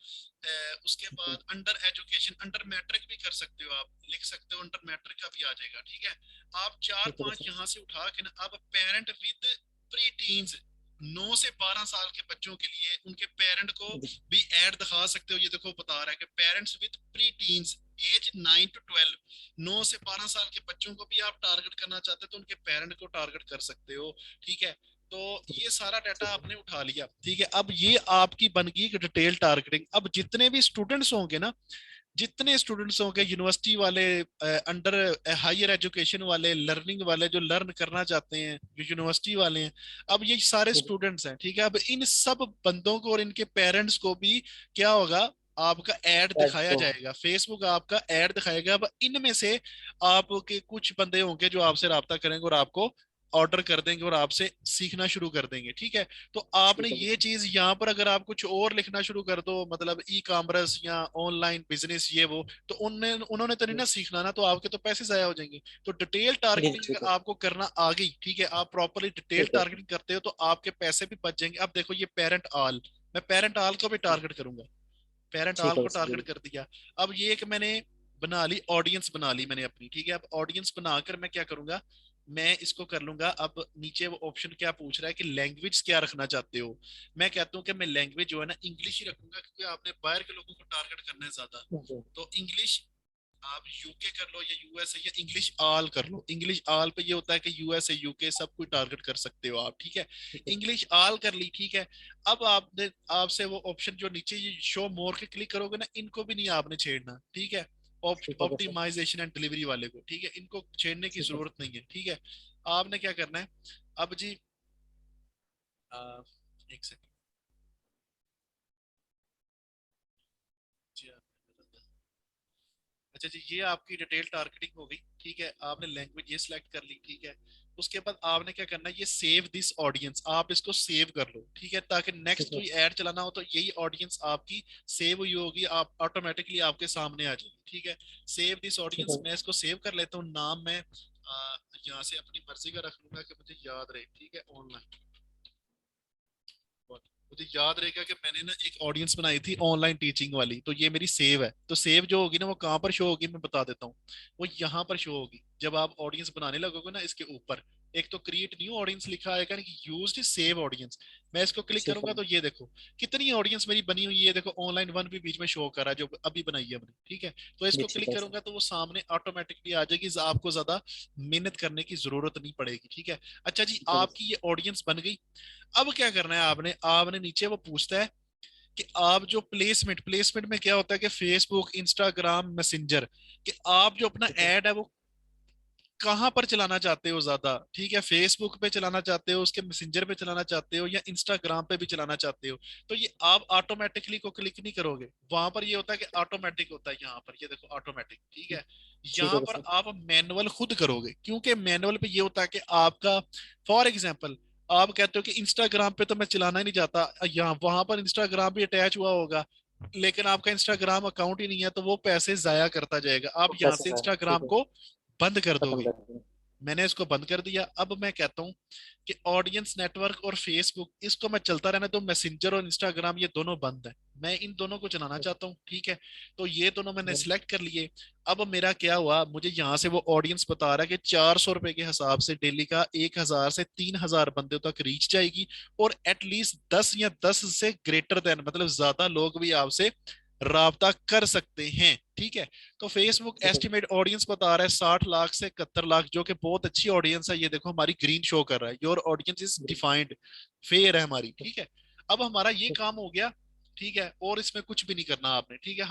उसके बाद अंडर एजुकेशन, अंडर मैट्रिक भी कर सकते हो, आप लिख सकते हो, अंडर मैट्रिक का भी आ जाएगा। ठीक है, आप चार ठीक है पांच बस। यहाँ से उठा के ना, अब पेरेंट विद प्री टीन्स, 9 से 12 साल के बच्चों के लिए उनके पेरेंट को जी भी ऐड दिखा सकते हो। ये देखो बता रहा है कि parents with preteens age 9 to 12, 9 से 12 साल के बच्चों को भी आप टारगेट करना चाहते हो, तो उनके पेरेंट को टारगेट कर सकते हो। ठीक है, तो ये सारा डाटा आपने उठा लिया। ठीक है, अब ये आपकी बन गई डिटेल टारगेटिंग। अब जितने भी स्टूडेंट्स होंगे ना, जितने स्टूडेंट्स होंगे, यूनिवर्सिटी वाले, अंडर हायर एजुकेशन वाले, लर्निंग वाले जो लर्न करना चाहते हैं, जो यूनिवर्सिटी वाले हैं, अब ये सारे जी स्टूडेंट्स हैं। ठीक है, अब इन सब बंदों को और इनके पेरेंट्स को भी क्या होगा, आपका ऐड ऐड दिखाया तो जाएगा। फेसबुक आपका ऐड दिखाएगा। अब इनमें से आपके कुछ बंदे होंगे जो आपसे राब्ता करेंगे और आपको ऑर्डर कर देंगे और आपसे सीखना शुरू कर देंगे। ठीक है, तो आपने ठीक है ये चीज यहाँ पर अगर आप कुछ और लिखना शुरू कर दो, मतलब ई कॉमर्स या ऑनलाइन बिजनेस ये वो, तो उन्होंने तो नहीं ना सीखना ना, तो आपके तो पैसे जाया हो जाएंगे। तो डिटेल जी जी, टारगेटिंग ठीक अगर है आपको करना आ गई, ठीक है, आप प्रॉपरली डिटेल ठीक है। टारगेटिंग करते हो, तो आपके पैसे भी बच जाएंगे। अब देखो ये पेरेंट आल, मैं पेरेंट आल को भी टारगेट करूंगा, पेरेंट आल ठीक है को बस। जी टारगेट कर दिया। अब ये एक मैंने बना ली, ऑडियंस बना ली मैंने अपनी। ठीक है, अब ऑडियंस बनाकर मैं क्या करूंगा, मैं इसको कर लूंगा। अब नीचे वो ऑप्शन क्या पूछ रहा है कि लैंग्वेज क्या रखना चाहते हो। मैं कहता हूँ कि मैं लैंग्वेज जो है ना इंग्लिश ही रखूंगा, क्योंकि आपने बाहर के लोगों को टारगेट करना है ज्यादा। जी तो इंग्लिश आप यूके कर लो या यूएसए या इंग्लिश आल कर लो। इंग्लिश आल पे ये होता है कि यूएसए यूके सब कुछ टारगेट कर सकते हो आप, ठीक है। ठीक है। इंग्लिश आल कर ली, ठीक है। अब आपने आपसे वो ऑप्शन जो नीचे ये शो मोर के क्लिक करोगे ना, इनको भी नहीं आपने छेड़ना, ठीक है। ठीक है सर। ऑप्टिमाइजेशन एंड डिलीवरी वाले को, ठीक है, इनको छेड़ने की ठीक है। जरूरत नहीं है, ठीक है। आपने क्या करना है अब जी, एक सेकंड जी। अच्छा जी, ये आपकी डिटेल टारगेटिंग हो गई, ठीक है। आपने लैंग्वेज ये सिलेक्ट कर ली, ठीक है। उसके बाद आपने क्या करना है, ये सेव दिस ऑडियंस, आप इसको सेव कर लो, ठीक है, ताकि ठीक नेक्स्ट है। कोई ऐड चलाना हो तो यही ऑडियंस आपकी सेव हुई होगी, आप ऑटोमेटिकली आपके सामने आ जाएगी, ठीक है। सेव दिस ठीक ऑडियंस, है। मैं इसको सेव कर लेता हूँ। नाम मैं यहाँ से अपनी मर्जी का रख लूंगा कि मुझे याद रहे, ठीक है। ऑनलाइन, मुझे याद रहेगा कि मैंने ना एक ऑडियंस बनाई थी ऑनलाइन टीचिंग वाली, तो ये मेरी सेव है। तो सेव जो होगी ना, वो कहाँ पर शो होगी मैं बता देता हूँ। वो यहाँ पर शो होगी जब आप ऑडियंस बनाने लगोगे ना, इसके ऊपर एक तो क्रिएट न्यू ऑडियंस लिखा आएगा ना, कि यूज्ड सेव ऑडियंस। मैं इसको क्लिक ठीक करूंगा है। तो ये देखो कितनी ऑडियंस मेरी बनी हुई है, देखो ऑनलाइन वन भी बीच में शो कर रहा है जो अभी बनाई है हमने, ठीक है। तो ये इसको ठीक क्लिक है सर। करूंगा तो वो सामने ऑटोमेटिकली आ जाएगी, आपको ज्यादा मेहनत करने की जरूरत नहीं पड़ेगी, ठीक है। अच्छा जी, ठीक है आपकी ये ऑडियंस बन गई। अब क्या करना है आपने, आपने नीचे वो पूछता है कि आप जो प्लेसमेंट, प्लेसमेंट में क्या होता है कि फेसबुक, इंस्टाग्राम, मैसेंजर, कि आप जो अपना ठीक है। एड है वो कहां पर चलाना चाहते हो ज्यादा, ठीक है। फेसबुक पे चलाना चाहते हो, उसके मैसेंजर पे चलाना चाहते हो, या इंस्टाग्राम पे भी चलाना चाहते हो। तो ये आप ऑटोमेटिकली को क्लिक नहीं करोगे, वहां पर ये होता है कि ऑटोमेटिक होता है, यहाँ पर ये देखो ऑटोमेटिक, ठीक है। ठीक यहाँ है पर सर। आप मैनुअल खुद करोगे, क्योंकि मैनुअल पे ये होता है कि आपका, फॉर एग्जाम्पल, आप कहते हो कि इंस्टाग्राम पे तो मैं चलाना ही नहीं चाहता, यहाँ वहां पर इंस्टाग्राम भी अटैच हुआ होगा, लेकिन आपका इंस्टाग्राम अकाउंट ही नहीं है, तो वो पैसे जाया करता जाएगा। आप वो यहाँ पैसे से सर, ठीक इंस्टाग्राम है। को बंद कर खत्म दोगे। कर दें। मैंने इसको बंद कर दिया। अब मैं कहता हूँ कि ऑडियंस नेटवर्क और फेसबुक, इसको मैं चलता रहना दो। मैसेंजर और इंस्टाग्राम ये दोनों बंद है, मैं इन दोनों को चलाना चाहता हूँ, ठीक है। तो ये दोनों मैंने सिलेक्ट कर लिए। अब मेरा क्या हुआ, मुझे यहाँ से वो ऑडियंस बता रहा है कि 400 रुपए के हिसाब से डेली का 1,000 से 3,000 बंदे तक रीच जाएगी, और एटलीस्ट 10 या 10 से ग्रेटर देन, मतलब ज्यादा लोग भी आपसे राबता कर सकते हैं, ठीक है। तो फेसबुक ठीक है। एस्टिमेट ऑडियंस बता रहा है 60 लाख से 71 लाख, जो कि बहुत अच्छी ऑडियंस है। ये देखो हमारी ग्रीन शो कर रहा है, your audience is defined, fair है हमारी, ठीक है। अब हमारा ये काम हो गया, ठीक है, और इसमें कुछ भी नहीं करना आपने, ठीक है।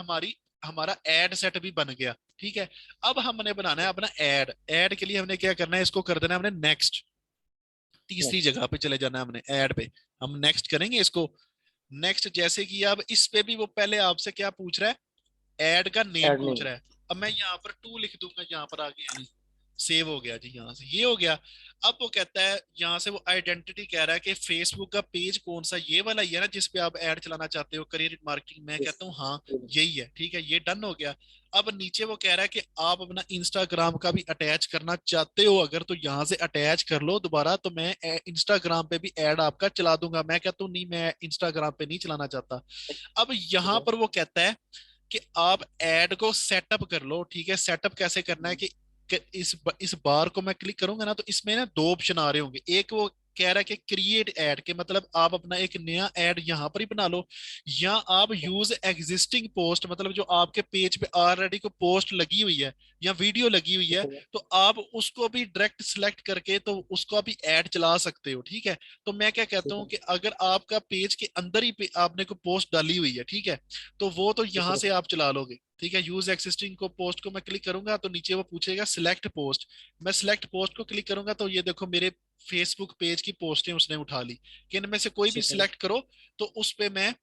हमारा एड सेट भी बन गया, ठीक है। अब हमने बनाना है अपना एड। एड के लिए हमने क्या करना है, इसको कर देना है हमने नेक्स्ट। तीसरी नेक्स्ट। जगह पे चले जाना है हमने, ऐड पे। हम नेक्स्ट करेंगे इसको। नेक्स्ट जैसे कि अब इस पे भी वो पहले आपसे क्या पूछ रहा है, ऐड का नेम ऐड पूछ नेम। रहा है। अब मैं यहाँ पर टू लिख दूंगा, यहाँ पर आगे सेव हो गया जी, यहाँ से ये हो गया। अब वो कहता है यहाँ से, वो आइडेंटिटी कह रहा है कि फेसबुक का पेज कौन सा, ये वाला ही है ना जिसपे आप ऐड चलाना चाहते हो, करियर मार्केटिंग। मैं यस। कहता हूँ हाँ यही है, ठीक है, ये डन हो गया। अब नीचे वो कह रहा है कि आप अपना इंस्टाग्राम का भी अटैच करना चाहते हो, अगर तो यहाँ से अटैच कर लो दोबारा, तो मैं इंस्टाग्राम पे भी ऐड आपका चला दूंगा। मैं कहता हूँ नहीं, मैं इंस्टाग्राम पे नहीं चलाना चाहता। अब ठीक यहाँ है। पर वो कहता है कि आप ऐड को सेटअप कर लो, ठीक है। सेटअप कैसे करना है कि इस बार को मैं क्लिक करूंगा ना, तो इसमें ना दो ऑप्शन आ रहे होंगे। एक वो कह रहा है कि क्रिएट ऐड, के मतलब आप अपना एक नया ऐड यहाँ पर ही बना लो, या आप यूज एग्जिस्टिंग पोस्ट, मतलब जो आपके पेज पे ऑलरेडी को पोस्ट लगी हुई है या वीडियो लगी हुई है, ठीक है। तो आप उसको भी डायरेक्ट सिलेक्ट करके तो उसको भी ऐड चला सकते हो, ठीक है। तो मैं क्या कहता ठीक हूँ है। कि अगर आपका पेज के अंदर ही आपने को पोस्ट डाली हुई है, ठीक है, तो वो तो ठीक यहाँ है। से आप चला लोगे, ठीक है। यूज एक्सिस्टिंग को पोस्ट को मैं क्लिक करूंगा तो नीचे वो पूछेगा सिलेक्ट पोस्ट। मैं सिलेक्ट पोस्ट को क्लिक करूंगा तो ये देखो मेरे फेसबुक पेज की पोस्टें उसने उठा ली, कि इनमें से कोई भी ठीक है। सिलेक्ट करो तो उस पे मैं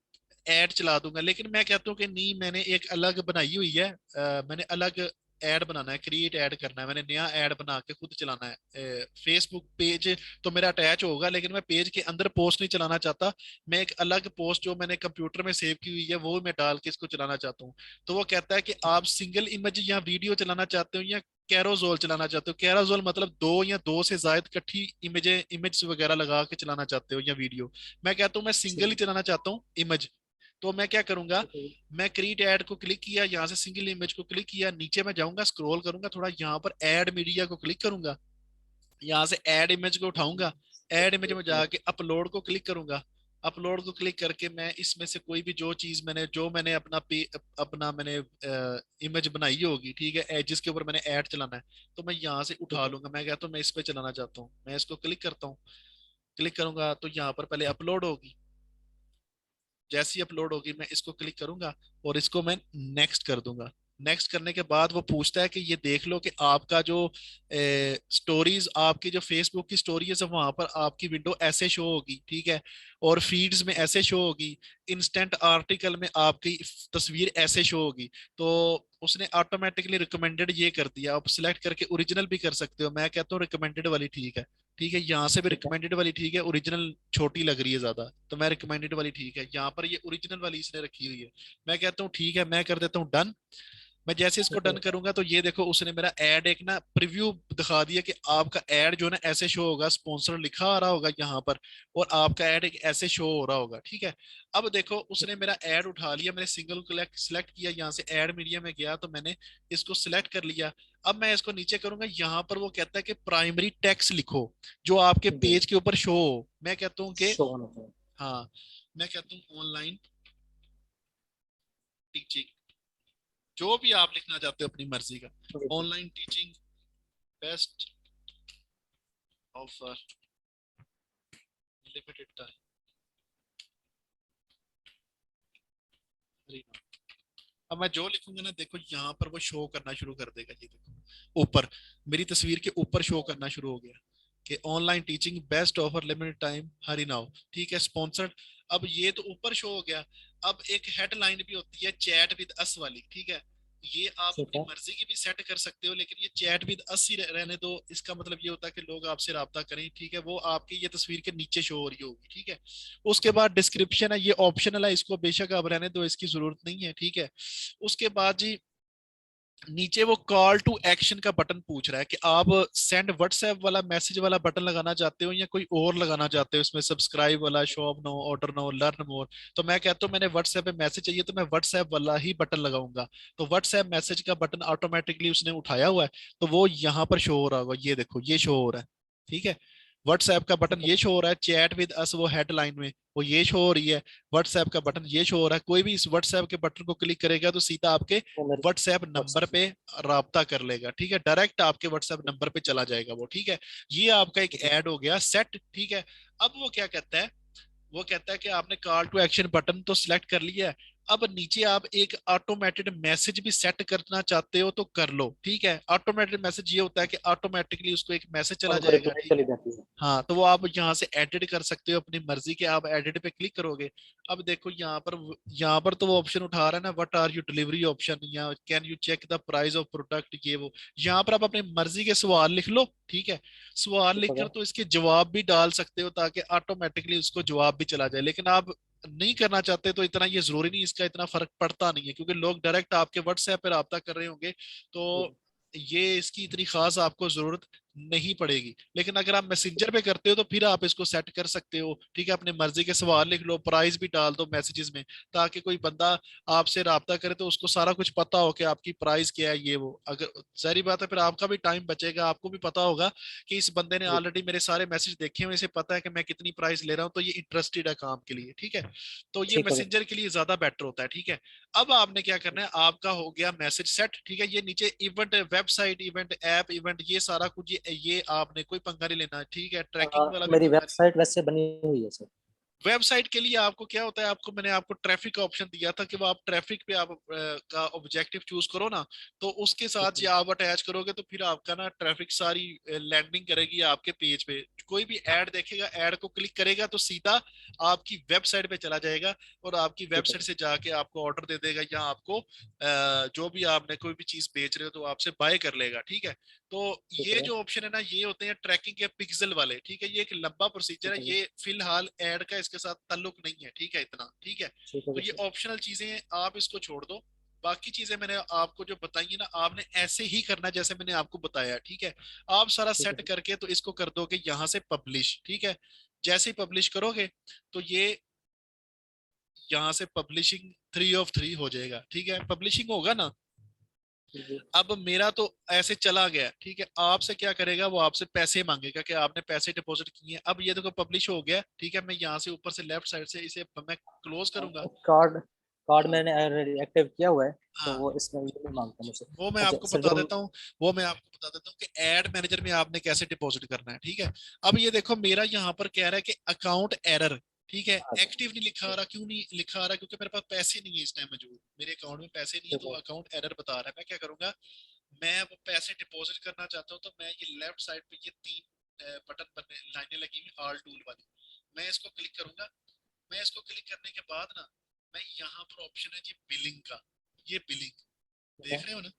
ऐड चला दूंगा। लेकिन मैं कहता हूँ कि नहीं, मैंने एक अलग बनाई हुई है, मैंने अलग ऐड बनाना है, क्रिएट ऐड करना है, मैंने नया ऐड बना के खुद चलाना है। फेसबुक पेज तो मेरा अटैच होगा, लेकिन मैं पेज के अंदर पोस्ट नहीं चलाना चाहता। मैं एक अलग पोस्ट जो मैंने कंप्यूटर में सेव की हुई है वो मैं डाल के इसको चलाना चाहता हूँ। तो वो कहता है कि आप सिंगल इमेज या वीडियो चलाना चाहते हो, या कैरोजोल चलाना चाहते हो। कैरोजोल मतलब दो या दो से ज्यादा इकट्ठी इमेज वगैरह लगा के चलाना चाहते हो, या वीडियो। मैं कहता हूँ मैं ठीक सिंगल ही है। चलाना चाहता हूँ इमेज। तो मैं क्या करूंगा, ठीक है। मैं क्रिएट ऐड को क्लिक किया, यहाँ से सिंगल इमेज को क्लिक किया, नीचे मैं जाऊंगा, स्क्रॉल करूंगा थोड़ा, यहाँ पर ऐड मीडिया को क्लिक करूंगा, यहाँ से ऐड इमेज को उठाऊंगा, ऐड इमेज में जाके अपलोड को क्लिक करूंगा, अपलोड को क्लिक करके मैं इसमें से कोई भी जो चीज मैंने अपना मैंने इमेज बनाई होगी, ठीक है, जिसके ऊपर मैंने ऐड चलाना है, तो मैं यहाँ से ठीक उठा है। लूंगा। मैं कहता हूँ मैं इस पे चलाना चाहता हूँ, मैं इसको क्लिक करता हूँ। क्लिक करूंगा तो यहाँ पर पहले अपलोड होगी। जैसे ही अपलोड होगी मैं इसको क्लिक करूंगा और इसको मैं नेक्स्ट कर दूंगा। नेक्स्ट करने के बाद वो पूछता है कि ये देख लो कि आपका जो स्टोरीज, आपकी जो फेसबुक की स्टोरीज है वहां पर आपकी विंडो ऐसे शो होगी, ठीक है, और फीड्स में ऐसे शो होगी, इंस्टेंट आर्टिकल में आपकी तस्वीर ऐसे शो होगी। तो उसने ऑटोमेटिकली रिकमेंडेड ये कर दिया। आप सिलेक्ट करके ओरिजिनल भी कर सकते हो। मैं कहता हूँ रिकमेंडेड वाली ठीक है। ठीक है, यहाँ से भी ठीक है। रिकमेंडेड वाली ठीक है, ओरिजिनल छोटी लग रही है ज्यादा, तो मैं रिकमेंडेड वाली ठीक है। यहाँ पर ये ओरिजिनल वाली इसने रखी हुई है। मैं कहता हूँ ठीक है, मैं कर देता हूँ डन। मैं जैसे इसको ठीक डन है। करूंगा तो ये देखो उसने मेरा ऐड एक ना प्रीव्यू दिखा दिया कि आपका ऐड जो है ना ऐसे शो होगा, स्पॉन्सर लिखा आ रहा होगा यहाँ पर, और आपका ऐड एक ऐसे शो हो रहा होगा, ठीक है। अब देखो उसने मेरा ऐड उठा लिया, मैंने सिंगल सिलेक्ट किया, यहाँ से ऐड मीडिया में गया तो मैंने इसको सिलेक्ट कर लिया। अब मैं इसको नीचे करूंगा, यहाँ पर वो कहता है कि प्राइमरी टेक्स्ट लिखो जो आपके जी। पेज के ऊपर शो हो। मैं कहता हूँ कि शो होना चाहिए। हाँ, मैं कहता हूँ ऑनलाइन टीचिंग, जो भी आप लिखना चाहते हो अपनी मर्जी का। जी जी। Online teaching best offer limited time. अब मैं जो लिखूंगा ना देखो यहाँ पर वो शो करना शुरू कर देगा। ये देखो ऊपर मेरी तस्वीर के ऊपर शो करना शुरू हो गया कि online teaching best offer limited time hurry now, ठीक है, स्पॉन्सर्ड। अब ये तो ऊपर शो हो गया। अब एक हेडलाइन भी होती है चैट विद अस वाली, ठीक है, ये आप ठीक अपनी है। मर्जी की भी सेट कर सकते हो, लेकिन ये चैट विद अस ही रहने दो। इसका मतलब ये होता है कि लोग आपसे राब्ता करें, ठीक है, वो आपकी ये तस्वीर के नीचे शो हो रही होगी, ठीक है। उसके बाद ठीक है। डिस्क्रिप्शन है, ये ऑप्शनल है, इसको बेशक आप रहने दो, इसकी जरूरत नहीं है, ठीक है। उसके बाद जी नीचे वो कॉल टू एक्शन का बटन पूछ रहा है कि आप सेंड व्हाट्सएप वाला मैसेज वाला बटन लगाना चाहते हो या कोई और लगाना चाहते हो इसमें, सब्सक्राइब वाला, shop now, order now, learn more. तो मैं कहता हूँ मैंने व्हाट्सएप पे मैसेज चाहिए तो मैं व्हाट्सएप वाला ही बटन लगाऊंगा। तो व्हाट्सएप मैसेज का बटन ऑटोमेटिकली उसने उठाया हुआ है, तो वो यहाँ पर शो हो रहा होगा। ये देखो ये शो हो रहा है, ठीक है। व्हाट्सएप का बटन ठीक है। ये शो हो रहा है, चैट विद अस वो हेडलाइन में वो ये शो हो रही है, व्हाट्सएप का बटन ये शो हो रहा है। कोई भी इस व्हाट्सएप के बटन को क्लिक करेगा तो सीधा आपके वो मेरे व्हाट्सएप नंबर व्हाट्सएप। पे राब्ता कर लेगा, ठीक है, डायरेक्ट आपके व्हाट्सएप नंबर पे चला जाएगा वो, ठीक है। ये आपका एक ठीक है। ऐड हो गया सेट, ठीक है। अब वो क्या कहता है, वो कहता है कि आपने कॉल टू एक्शन बटन तो सिलेक्ट कर लिया है, अब नीचे आप एक ऑटोमेटेड मैसेज भी सेट करना चाहते हो तो कर लो, ठीक है। ऑटोमेटेड मैसेज ये होता है कि ऑटोमेटिकली उसको एक मैसेज चला उनको जाएगा, रिप्लाई ठीक चली है। जाती है। हाँ, तो वो आप यहाँ से एडिट कर सकते हो अपनी मर्जी के, आप एडिट पे क्लिक करोगे। अब देखो यहाँ पर तो वो ऑप्शन उठा रहा है ना, what are you delivery option, या can you check the price of product, ये वो। यहाँ पर आप अपनी मर्जी के सवाल लिख लो, ठीक है। सवाल ठीक हो लिखकर गया। तो इसके जवाब भी डाल सकते हो ताकि ऑटोमेटिकली उसको जवाब भी चला जाए, लेकिन आप नहीं करना चाहते तो इतना ये जरूरी नहीं, इसका इतना फर्क पड़ता नहीं है क्योंकि लोग डायरेक्ट आपके व्हाट्सएप पर राब्ता कर रहे होंगे, जी तो जी। ये इसकी इतनी खास आपको जरूरत नहीं पड़ेगी। लेकिन अगर आप मैसेंजर पे करते हो तो फिर आप इसको सेट कर सकते हो, ठीक है। अपने मर्जी के सवाल लिख लो, प्राइस भी डाल दो मैसेजेस में, ताकि कोई बंदा आपसे राब्ता करे तो उसको सारा कुछ पता हो कि आपकी प्राइस क्या है, ये वो। अगर सारी बात है फिर आपका भी टाइम बचेगा, आपको भी पता होगा कि इस बंदे ने जी ऑलरेडी मेरे सारे मैसेज देखे हुए, इसे पता है कि मैं कितनी प्राइस ले रहा हूँ, तो ये इंटरेस्टेड है काम के लिए, ठीक है। तो ये ठीक हो गया। मैसेंजर के लिए ज्यादा बेटर होता है, ठीक है। अब आपने क्या करना है, आपका हो गया मैसेज सेट, ठीक है। ये नीचे event, website event, app event, ये सारा कुछ ये आपने कोई पंगा नहीं लेना, ठीक है। ट्रैकिंग वाला भी मेरी पंगा नहीं। वेबसाइट वैसे बनी हुई है सर। वेबसाइट के लिए आपको क्या होता है, आपको मैंने आपको ट्रैफिक का ऑप्शन दिया था कि वो आप ट्रैफिक पे आप का ऑब्जेक्टिव चूज करो ना, तो उसके ठीक साथ है। ये आप अटैच करोगे तो फिर आपका ना ट्रैफिक सारी लैंडिंग करेगी आपके पेज पे। कोई भी ऐड देखेगा, ऐड को क्लिक करेगा तो सीधा आपकी वेबसाइट पे चला जाएगा, और आपकी ठीक है। वेबसाइट से जाके आपको ऑर्डर दे देगा, या आपको जो भी आपने कोई भी चीज बेच रहे हो तो आपसे बाय कर लेगा, ठीक है। तो ठीक ये है। जो ऑप्शन है ना, ये होते हैं ट्रैकिंग के पिक्सल वाले, ठीक है। ये एक लंबा प्रोसीजर ठीक है, है। ये फिलहाल ऐड का इसके साथ ताल्लुक नहीं है, ठीक है, इतना, ठीक है। ठीक हो तो गया ये सर। ऑप्शनल चीजें हैं, आप इसको छोड़ दो। बाकी चीजें मैंने आपको जो बताई है ना, आपने ऐसे ही करना जैसे मैंने आपको बताया, ठीक है। आप सारा ठीक है सेट सर। करके तो इसको कर दोगे यहाँ से पब्लिश, ठीक है। जैसे ही पब्लिश करोगे तो ये यहाँ से पब्लिशिंग 3 of 3 हो जाएगा, ठीक है। पब्लिशिंग होगा ना, जी अब मेरा तो ऐसे चला गया, ठीक है, आपसे क्या करेगा, वो आपसे पैसे मांगेगा कि आपने पैसे डिपॉजिट किए हैं। अब ये देखो पब्लिश हो गया, ठीक है, मैं यहाँ से ऊपर से लेफ्ट साइड से इसे मैं क्लोज करूंगा। कार्ड कार्ड हाँ मैंने ऑलरेडी एक्टिव किया हुआ है, तो हाँ, वो इसमें ये नहीं मांगता मुझे। वो मैं अच्छा आपको सर बता जो देता हूँ, वो मैं आपको बता देता हूँ कि एड मैनेजर में आपने कैसे डिपॉजिट करना है, ठीक है। अब ये देखो मेरा यहाँ पर कह रहा है कि अकाउंट एरर, ठीक है, हाँ, एक्टिव नहीं लिखा आ रहा, क्यों नहीं लिखा आ रहा, क्योंकि मेरे पास पैसे नहीं है इस टाइम मौजूद, मेरे अकाउंट में पैसे नहीं है, ठीक तो है अकाउंट एरर बता रहा है। मैं क्या करूंगा, मैं वो पैसे डिपॉजिट करना चाहता हूँ, तो मैं ये लेफ्ट साइड पे ये तीन बटन बनने लाइनें लगी हुई ऑल टूल वाली, मैं इसको क्लिक करूंगा। मैं इसको क्लिक करने के बाद ना, मैं यहाँ पर ऑप्शन है जी बिलिंग का, ये बिलिंग ठीक है। देख रहे हो ना,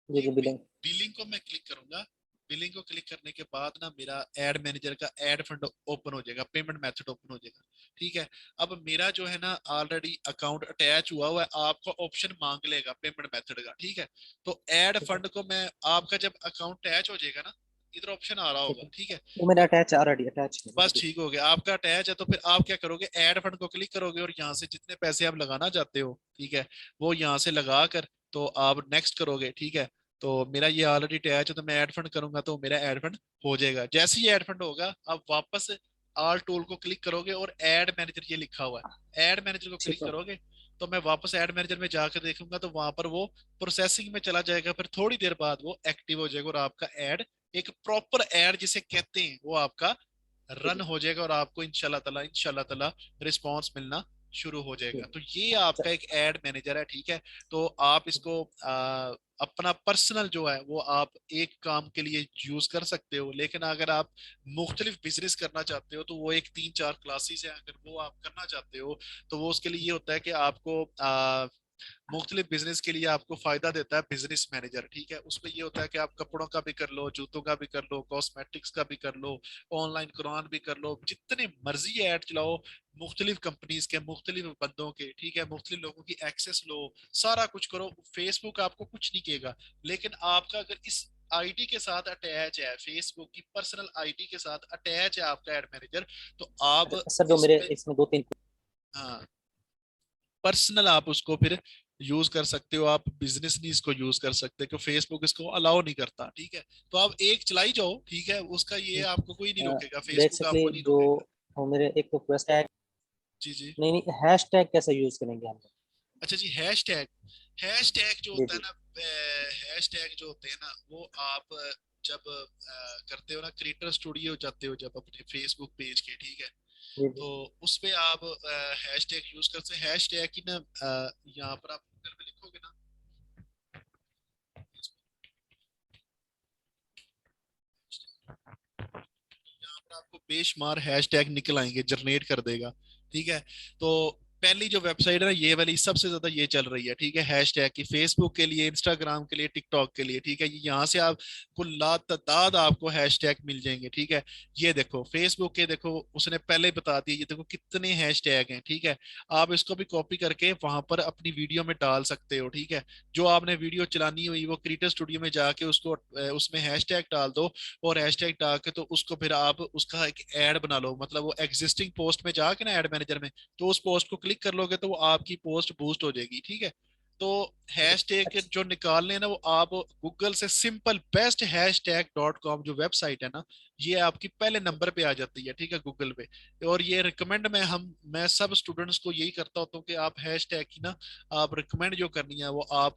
जी ये जी बिलिंग। बिलिंग को मैं क्लिक करूंगा। बिलिंग को क्लिक करने के बाद ना मेरा एड मैनेजर का एड फंड ओपन हो जाएगा, पेमेंट मेथड ओपन हो जाएगा, ठीक है। अब मेरा जो है ना ऑलरेडी अकाउंट अटैच हुआ हुआ है, आपका ऑप्शन मांग लेगा पेमेंट मेथड का, ठीक है। तो एड ठीक है फंड को मैं, आपका जब अकाउंट अटैच हो जाएगा ना, इधर ऑप्शन आ रहा ठीक होगा, है। ठीक है। वो मेरा तो अटैच ऑलरेडी अटैच है बस मेरा भी। ठीक हो गया, आपका अटैच है, तो फिर आप क्या करोगे, ऐड फंड को क्लिक करोगे और यहाँ से जितने पैसे आप लगाना चाहते हो, ठीक है, वो यहाँ से लगा कर तो आप नेक्स्ट करोगे, ठीक है। तो मेरा ये ऑलरेडी अटैच है, तो मैं ऐड फंड करूंगा तो मेरा ऐड फंड हो जाएगा। जैसे ही ऐड फंड होगा, आप वापस आल टूल को क्लिक करोगे और ऐड मैनेजर ये लिखा हुआ है, ऐड मैनेजर को ठीक क्लिक है करोगे, तो मैं वापस ऐड मैनेजर में जाकर देखूंगा, तो वहां पर वो प्रोसेसिंग में चला जाएगा, फिर थोड़ी देर बाद वो एक्टिव हो जाएगा और आपका ऐड, एक प्रॉपर ऐड जिसे कहते हैं, वो आपका ठीक रन है हो जाएगा और आपको इंशाल्लाह ताला रिस्पांस मिलना शुरू हो जाएगा। ठीक तो ये है। आपका एक एड मैनेजर है, ठीक है। तो आप इसको अपना पर्सनल जो है वो आप एक काम के लिए यूज कर सकते हो, लेकिन अगर आप मुख्तलिफ बिजनेस करना चाहते हो तो वो एक 3-4 क्लासेस है, अगर वो आप करना चाहते हो तो वो उसके लिए ये होता है कि आपको मुख्तलिफ बिजनेस के लिए आपको फायदा देता है बिजनेस मैनेजर, ठीक है। उसमें ये होता है कि आप कपड़ों का भी कर लो, जूतों का भी कर लो, कॉस्मेटिक्स का भी कर लो, ऑनलाइन कुरान भी कर लो, जितने मर्जी ऐड चलाओ, मुख्तलिफ कंपनीज के, मुख्तलिफ बंदों के, ठीक है, मुख्तलिफ लोगों की एक्सेस लो, सारा कुछ करो। फेसबुक आपको कुछ नहीं कहेगा, लेकिन आपका अगर इस आईडी के साथ अटैच है, फेसबुक की पर्सनल आईडी के साथ अटैच है आपका एड मैनेजर, तो आप अच्छा सर जो इस मेरे पे, इसमें दो तीन। हाँ, पर्सनल आप उसको फिर यूज कर सकते हो, आप बिजनेस नहीं इसको यूज कर सकते, क्योंकि फेसबुक इसको अलाउ नहीं करता, ठीक है। तो आप एक चलाई जाओ, ठीक है, उसका ये आपको कोई नहीं रोकेगा, फेसबुक बेसिकली आपको नहीं जो रोकेगा। मेरे एक तो क्वेश्चन है, जी जी। नहीं नहीं हैश टैग कैसे यूज करेंगे हम लोग? अच्छा जी, हैश टैग, हैश टैग जो जी होता है जी ना, हैश टैग जो होते हैं ना, वो आप जब करते हो ना, क्रिएटर स्टूडियो जाते हो जब अपने फेसबुक पेज के, ठीक है, जी जी। तो उस पे आप हैश टैग यूज करते हैं। हैश टैग की ना यहाँ पर आप गूगल में लिखोगे ना, यहाँ पर आपको बेशुमार हैशटैग निकल आएंगे, जनरेट कर देगा, ठीक है। तो पहली जो वेबसाइट है ना, ये वाली सबसे ज्यादा ये चल रही है, ठीक है, हैशटैग की, फेसबुक के लिए, इंस्टाग्राम के लिए, टिकटॉक के लिए, ठीक है। ये यहाँ से आपको लातादाद आपको हैशटैग मिल जाएंगे, ठीक है। ये देखो फेसबुक के, देखो उसने पहले ही बता दिया, ये देखो कितने हैशटैग हैं, ठीक है। आप इसको भी कॉपी करके वहां पर अपनी वीडियो में डाल सकते हो, ठीक है। जो आपने वीडियो चलानी हुई वो क्रिएटर स्टूडियो में जाके उसको उसमें हैशटैग डाल दो, और हैशटैग डाल के तो उसको फिर आप उसका एक ऐड बना लो, मतलब वो एग्जिस्टिंग पोस्ट में जाके ना ऐड मैनेजर में, तो उस पोस्ट को क्लिक कर लोगे तो वो आपकी पोस्ट बूस्ट हो जाएगी, ठीक है। तो हैशटैग अच्छा जो निकालने हैं ना, वो आप गूगल से सिंपल बेस्ट हैशटैग.com जो वेबसाइट है ना, ये आपकी पहले नंबर पे आ जाती है, ठीक है, गूगल पे। और ये रिकमेंड मैं सब स्टूडेंट्स को यही करता होता हूँ कि आप हैशटैग की ना, आप रिकमेंड जो करनी है वो आप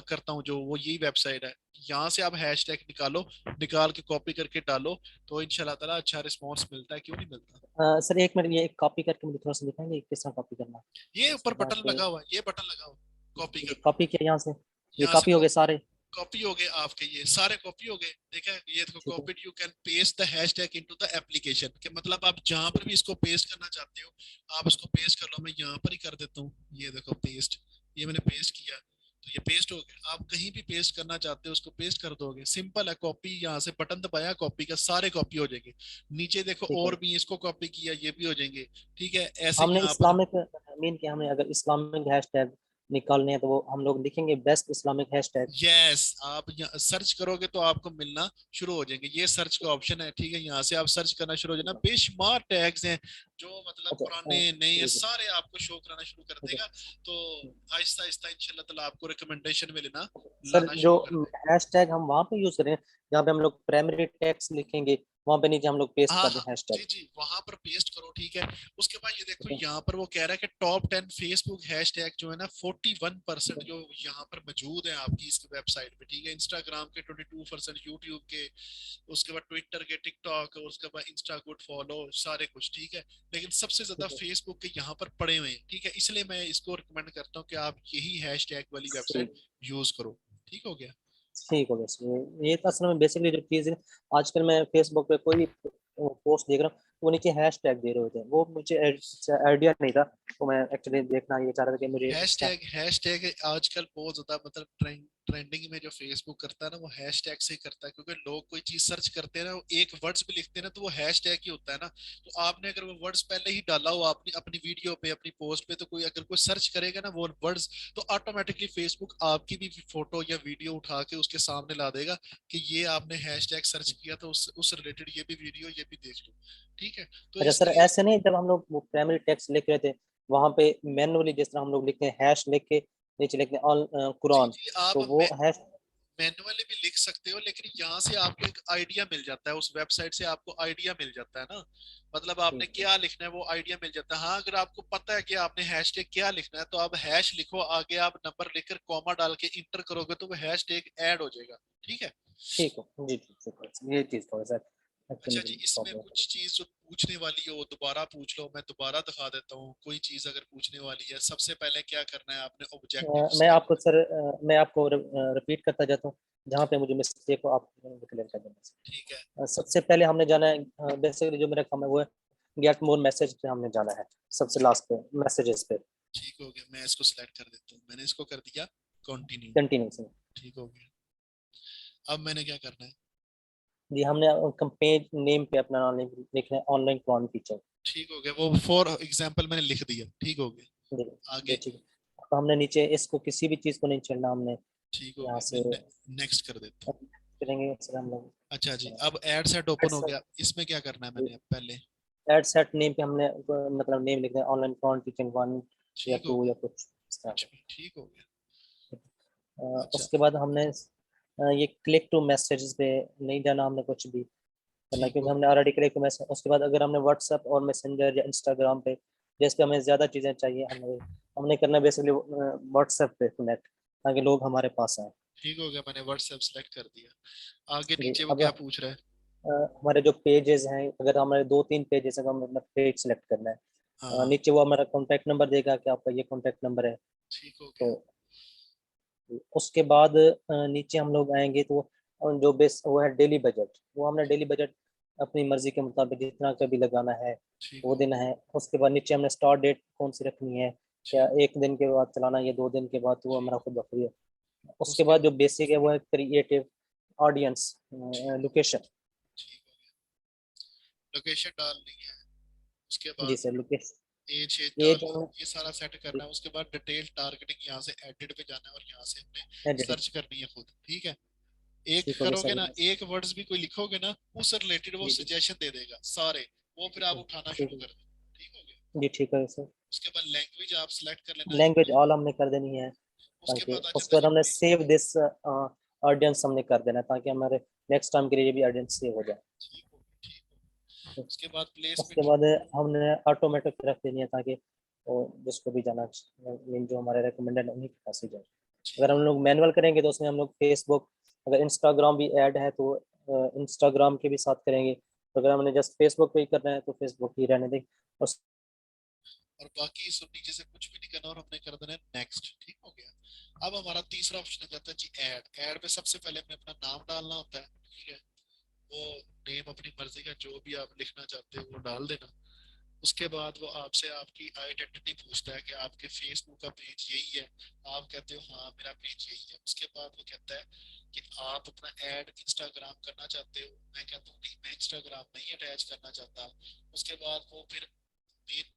करता हूँ, जो वो यही वेबसाइट है, यहाँ से आप हैशटैग निकालो, निकाल के कॉपी करके डालो, तो इंशाल्लाह ताला अच्छा रिस्पॉन्स मिलता है, क्यों नहीं मिलता। सर एक मिनट ये कॉपी करके मुझे थोड़ा सा दिखाएंगे किस तरह कॉपी करना है? ये ऊपर इसमें बटन जाके लगा हुआ है, ये बटन लगा हुआ है कॉपी ये का, कॉपी किया यहाँ से, ये यहाँ से कॉपी हो गए सारे। कॉपी हो गए आपके, ये सारे कॉपी हो गए, देखा है? ये देखो, ठीक है copied, you can paste the hashtag into the application, के मतलब आप जहां पर भी इसको पेस्ट करना चाहते हो, आप इसको पेस्ट कर लो। मैं यहाँ पर ही कर देता हूँ, ये देखो पेस्ट, ये मैंने पेस्ट किया, तो ये पेस्ट हो गया। आप कहीं भी पेस्ट करना चाहते हो उसको पेस्ट कर दोगे, सिंपल है। कॉपी, यहाँ से बटन दबाया, कॉपी का, सारे कॉपी हो जाएंगे। नीचे देखो ठीक है। और भी, इसको कॉपी किया, ये भी हो जाएंगे, ठीक है। ऐसे हमने यहाँ पर, इस्लामिक मीन के हमने अगर इस्लामिक हैश टैग निकालने हैं तो वो हम लोग लिखेंगे बेस्ट इस्लामिक हैशटैग। यस, आप सर्च करोगे तो आपको मिलना शुरू हो जाएंगे। ये सर्च का ऑप्शन है, ठीक है, यहाँ से आप सर्च करना शुरू हो जाना। बेशुमार टैग्स हैं जो मतलब अच्छा पुराने नए ठीक है सारे आपको शो कराना शुरू कर ठीक देगा। है। तो आहिस्ता आहिस्ता इंशाल्लाह ताला आपको रिकमेंडेशन में लेना सर लाना जो शुरू कर देगा। हैशटैग हम वहाँ पे यूज करें जहाँ पे हम लोग प्राइमरी टेक्स्ट लिखेंगे, वहाँ पे नीचे हम लोग पेस्ट हाँ कर दें हाँ, हैशटैग। जी जी, वहां पर पेस्ट करो, ठीक है। उसके बाद ये देखो ठीक है यहाँ पर वो कह रहा है कि टॉप 10 फेसबुक हैशटैग जो है ना, 41% ठीक है जो यहाँ पर मौजूद है आपकी इस वेबसाइट पे, ठीक है। इंस्टाग्राम के 22%, यूट्यूब के, उसके बाद ट्विटर के, टिकटॉक, और उसके बाद इंस्टा गुड फॉलो, सारे कुछ, ठीक है। लेकिन सबसे ज्यादा ठीक है। फेसबुक के यहाँ पर पड़े हुए हैं, ठीक है। इसलिए मैं इसको रिकमेंड करता हूँ कि आप यही हैशटैग वाली वेबसाइट ठीक यूज करो। ठीक हो गया। ठीक हो गया सर। ये तो असल में बेसिकली जो चीज़ है, आजकल मैं फेसबुक पे कोई भी पोस्ट देख रहा हूँ, वो नीचे हैशटैग दे रहे होते हैं, वो मुझे आइडिया नहीं था। तो मैं एक्चुअली देखना ये चाह रहा था कि मुझे इसका। हैशटैग आजकल बहुत ज्यादा मतलब ट्रेंडिंग में जो फेसबुक करता है ना, वो हैशटैग से ही करता है। क्योंकि लोग कोई चीज सर्च करते हैं ना, वो एक वर्ड्स भी लिखते हैं ना, तो वो हैशटैग ही होता है ना। तो आपने अगर वो वर्ड्स पहले ही डाला हो अपनी अपनी वीडियो पे, अपनी पोस्ट पे, तो कोई अगर कोई सर्च करेगा ना वो वर्ड्स, तो ऑटोमेटिकली फेसबुक आपकी भी फोटो या वीडियो उठा के उसके सामने ला देगा कि ये आपने हैशटैग सर्च किया, तो उस रिलेटेड ये भी वीडियो, ये भी देख लो। ठीक है, तो अच्छा सर, इसलिए ऐसे नहीं जब हम लोग वो प्राइमरी टेक्स्ट लिख रहे थे, वहां पे मैनुअली जिस तरह हम लोग लिखते हैं हैश लिख के नीचे लिखते हैं ऑल जी कुरान, जी, आप तो वो हैश। मैनुअली भी लिख सकते हो, लेकिन यहाँ से आपको एक आइडिया मिल जाता है, उस वेबसाइट से आपको आइडिया मिल जाता है ना। मतलब आपने ठीक क्या लिखना है वो आइडिया मिल जाता है। हाँ, अगर आपको पता है कि आपने हैशटैग क्या लिखना है, तो आप हैश लिखो, आगे आप नंबर लिखकर कॉमा डाल के इंटर करोगे तो वो हैशटैग ऐड हो जाएगा। ठीक है। ठीक हो जी, ठीक ठीक है। ये चीज़ तो है सर, अच्छा एक्चुअली जी, इसमें प्रॉब्लम। कुछ चीज जो पूछने वाली है वो दोबारा पूछ लो, मैं दोबारा दिखा देता हूँ। कोई चीज अगर पूछने वाली है, सबसे पहले क्या करना है, आपने ऑब्जेक्टिव मैं सेलेक्ट। आपको सर मैं आपको रिपीट करता जाता हूँ, जहाँ पे मुझे मिस्टेक हो आप क्लियर कर देना ठीक है, सर। सबसे पहले हमने जाना है, बेसिकली जो मेरा काम है वो है गेट मोर मैसेज पे हमने जाना है, सबसे लास्ट पे मैसेजेस पे ठीक हो गया। मैं इसको सिलेक्ट कर देता हूँ, मैंने इसको कर दिया कंटिन्यू। कंटिन्यू। ठीक हो गया। अब मैंने क्या करना है? जी हमने पेज नेम पे अपना नाम लिखना है, ऑनलाइन क्लॉन टीचर। ठीक हो गया, वो फॉर एग्जाम्पल मैंने लिख दिया। ठीक हो गया। जी जी आगे। ठीक है। अब हमने नीचे इसको किसी भी चीज़ को नहीं छेड़ना, हमने ठीक हो यहाँ गया, से मैं नेक्स्ट कर देता हूँ। करेंगे सर हम लोग। अच्छा जी, अब एड सेट ओपन हो गया। इसमें क्या करना है मैंने अब पहले? एड सेट नेम पे हमने मतलब नेम लिखना है ऑनलाइन क्लॉन टीचिंग 1 या ठीक हो 2 गया, या कुछ इस तरह कुछ का। भी ठीक हो गया। अच्छा। उसके बाद हमने ये क्लिक टू मैसेजेस पे नहीं जाना हमने कुछ भी करना, ठीक क्योंकि हो हमने ऑलरेडी क्लिक टू मैसेज। उसके बाद अगर हमने व्हाट्सएप और मैसेंजर या इंस्टाग्राम पे, जिस पे हमें ज़्यादा चीज़ें चाहिए, हमें हमने करना बेसिकली व्हाट्सएप पे कनेक्ट, ताकि लोग हमारे पास आए। ठीक हो गया, मैंने व्हाट्सएप सेलेक्ट कर दिया। आगे जी नीचे वो अब क्या पूछ रहा है? हमारे जो पेजेस हैं, अगर हमारे 2-3 पेजेस हैं तो हमें अपना पेज सेलेक्ट करना है। हाँ। नीचे वो हमारा कॉन्टैक्ट नंबर देगा कि आपका ये कॉन्टैक्ट नंबर है। ठीक हो गया। तो उसके बाद नीचे हम लोग आएंगे तो जो बेस वो है डेली बजट, वो हमने डेली बजट अपनी मर्जी के मुताबिक जितना कभी लगाना है ठीक वो हो देना गया। है। उसके बाद नीचे हमने स्टार्ट डेट कौन सी रखनी है, या ठीक। 1 दिन के बाद चलाना है या 2 दिन के बाद, तो वो ठीक। हमारा खुद बखरी है। उसके उसके बाद बाद। जो बेसिक है वो है क्रिएटिव ऑडियंस ठीक। लोकेशन। ठीक हो गया, लोकेशन डालनी है। उसके जी बाद सर लोकेशन एज एज ये डालनी, जो ये सारा सेट करना है। उसके बाद डिटेल टारगेटिंग, यहाँ से एडिट पे जाना है और यहाँ से हमने एडिटिंग। सर्च करनी है खुद। ठीक है। एक ठीक हो गया करोगे सर। ना, एक वर्ड्स भी कोई लिखोगे ना, उस रिलेटेड वो जी जी सजेशन दे देगा सारे, वो फिर ठीक आप है उठाना ठीक शुरू है कर दो। ठीक हो गया। जी ठीक है सर। उसके बाद लैंग्वेज आप सिलेक्ट कर लेना लैंग्वेज इंग्लिश। ऑल हमने कर देनी है, उसके ताकि बाद आ उसके जाता बाद जी हमने सेव दिस ऑडियंस हमने कर देना है, ताकि हमारे नेक्स्ट टाइम के लिए ये भी ऑडियंस सेव हो जाए। ठीक हो गया, ठीक हो गया। उसके बाद उसके प्लेसमेंट। बाद हमने ऑटोमेटिक रख देनी है, ताकि वो जिसको भी जाना जो हमारे रिकमेंडेड उन्हीं के पास ही जाए। ठीक अगर हम हो लोग मैनुअल करेंगे तो उसमें हम लोग फेसबुक, अगर इंस्टाग्राम भी ऐड है तो इंस्टाग्राम के भी साथ करेंगे। तो अगर हमने जस्ट फेसबुक पे ही करना है तो फेसबुक ही रहने दें। और और बाकी सब नीचे से कुछ भी नहीं करना, और हमने कर देना है नेक्स्ट। ठीक हो गया। अब हमारा तीसरा ऑप्शन आ जाता है जी ऐड। ऐड पे सबसे पहले हमें अपना नाम डालना होता है। ठीक है। वो नेम अपनी मर्जी का जो भी आप लिखना चाहते हो वो डाल देना। उसके बाद वो आपसे आपकी आइडेंटिटी पूछता है कि आपके फेसबुक का पेज यही है। आप कहते हो हाँ मेरा पेज यही है। उसके बाद वो कहता है कि आप अपना ऐड इंस्टाग्राम करना चाहते हो। मैं कहता हूँ नहीं, मैं इंस्टाग्राम नहीं अटैच करना चाहता। उसके बाद वो फिर मेन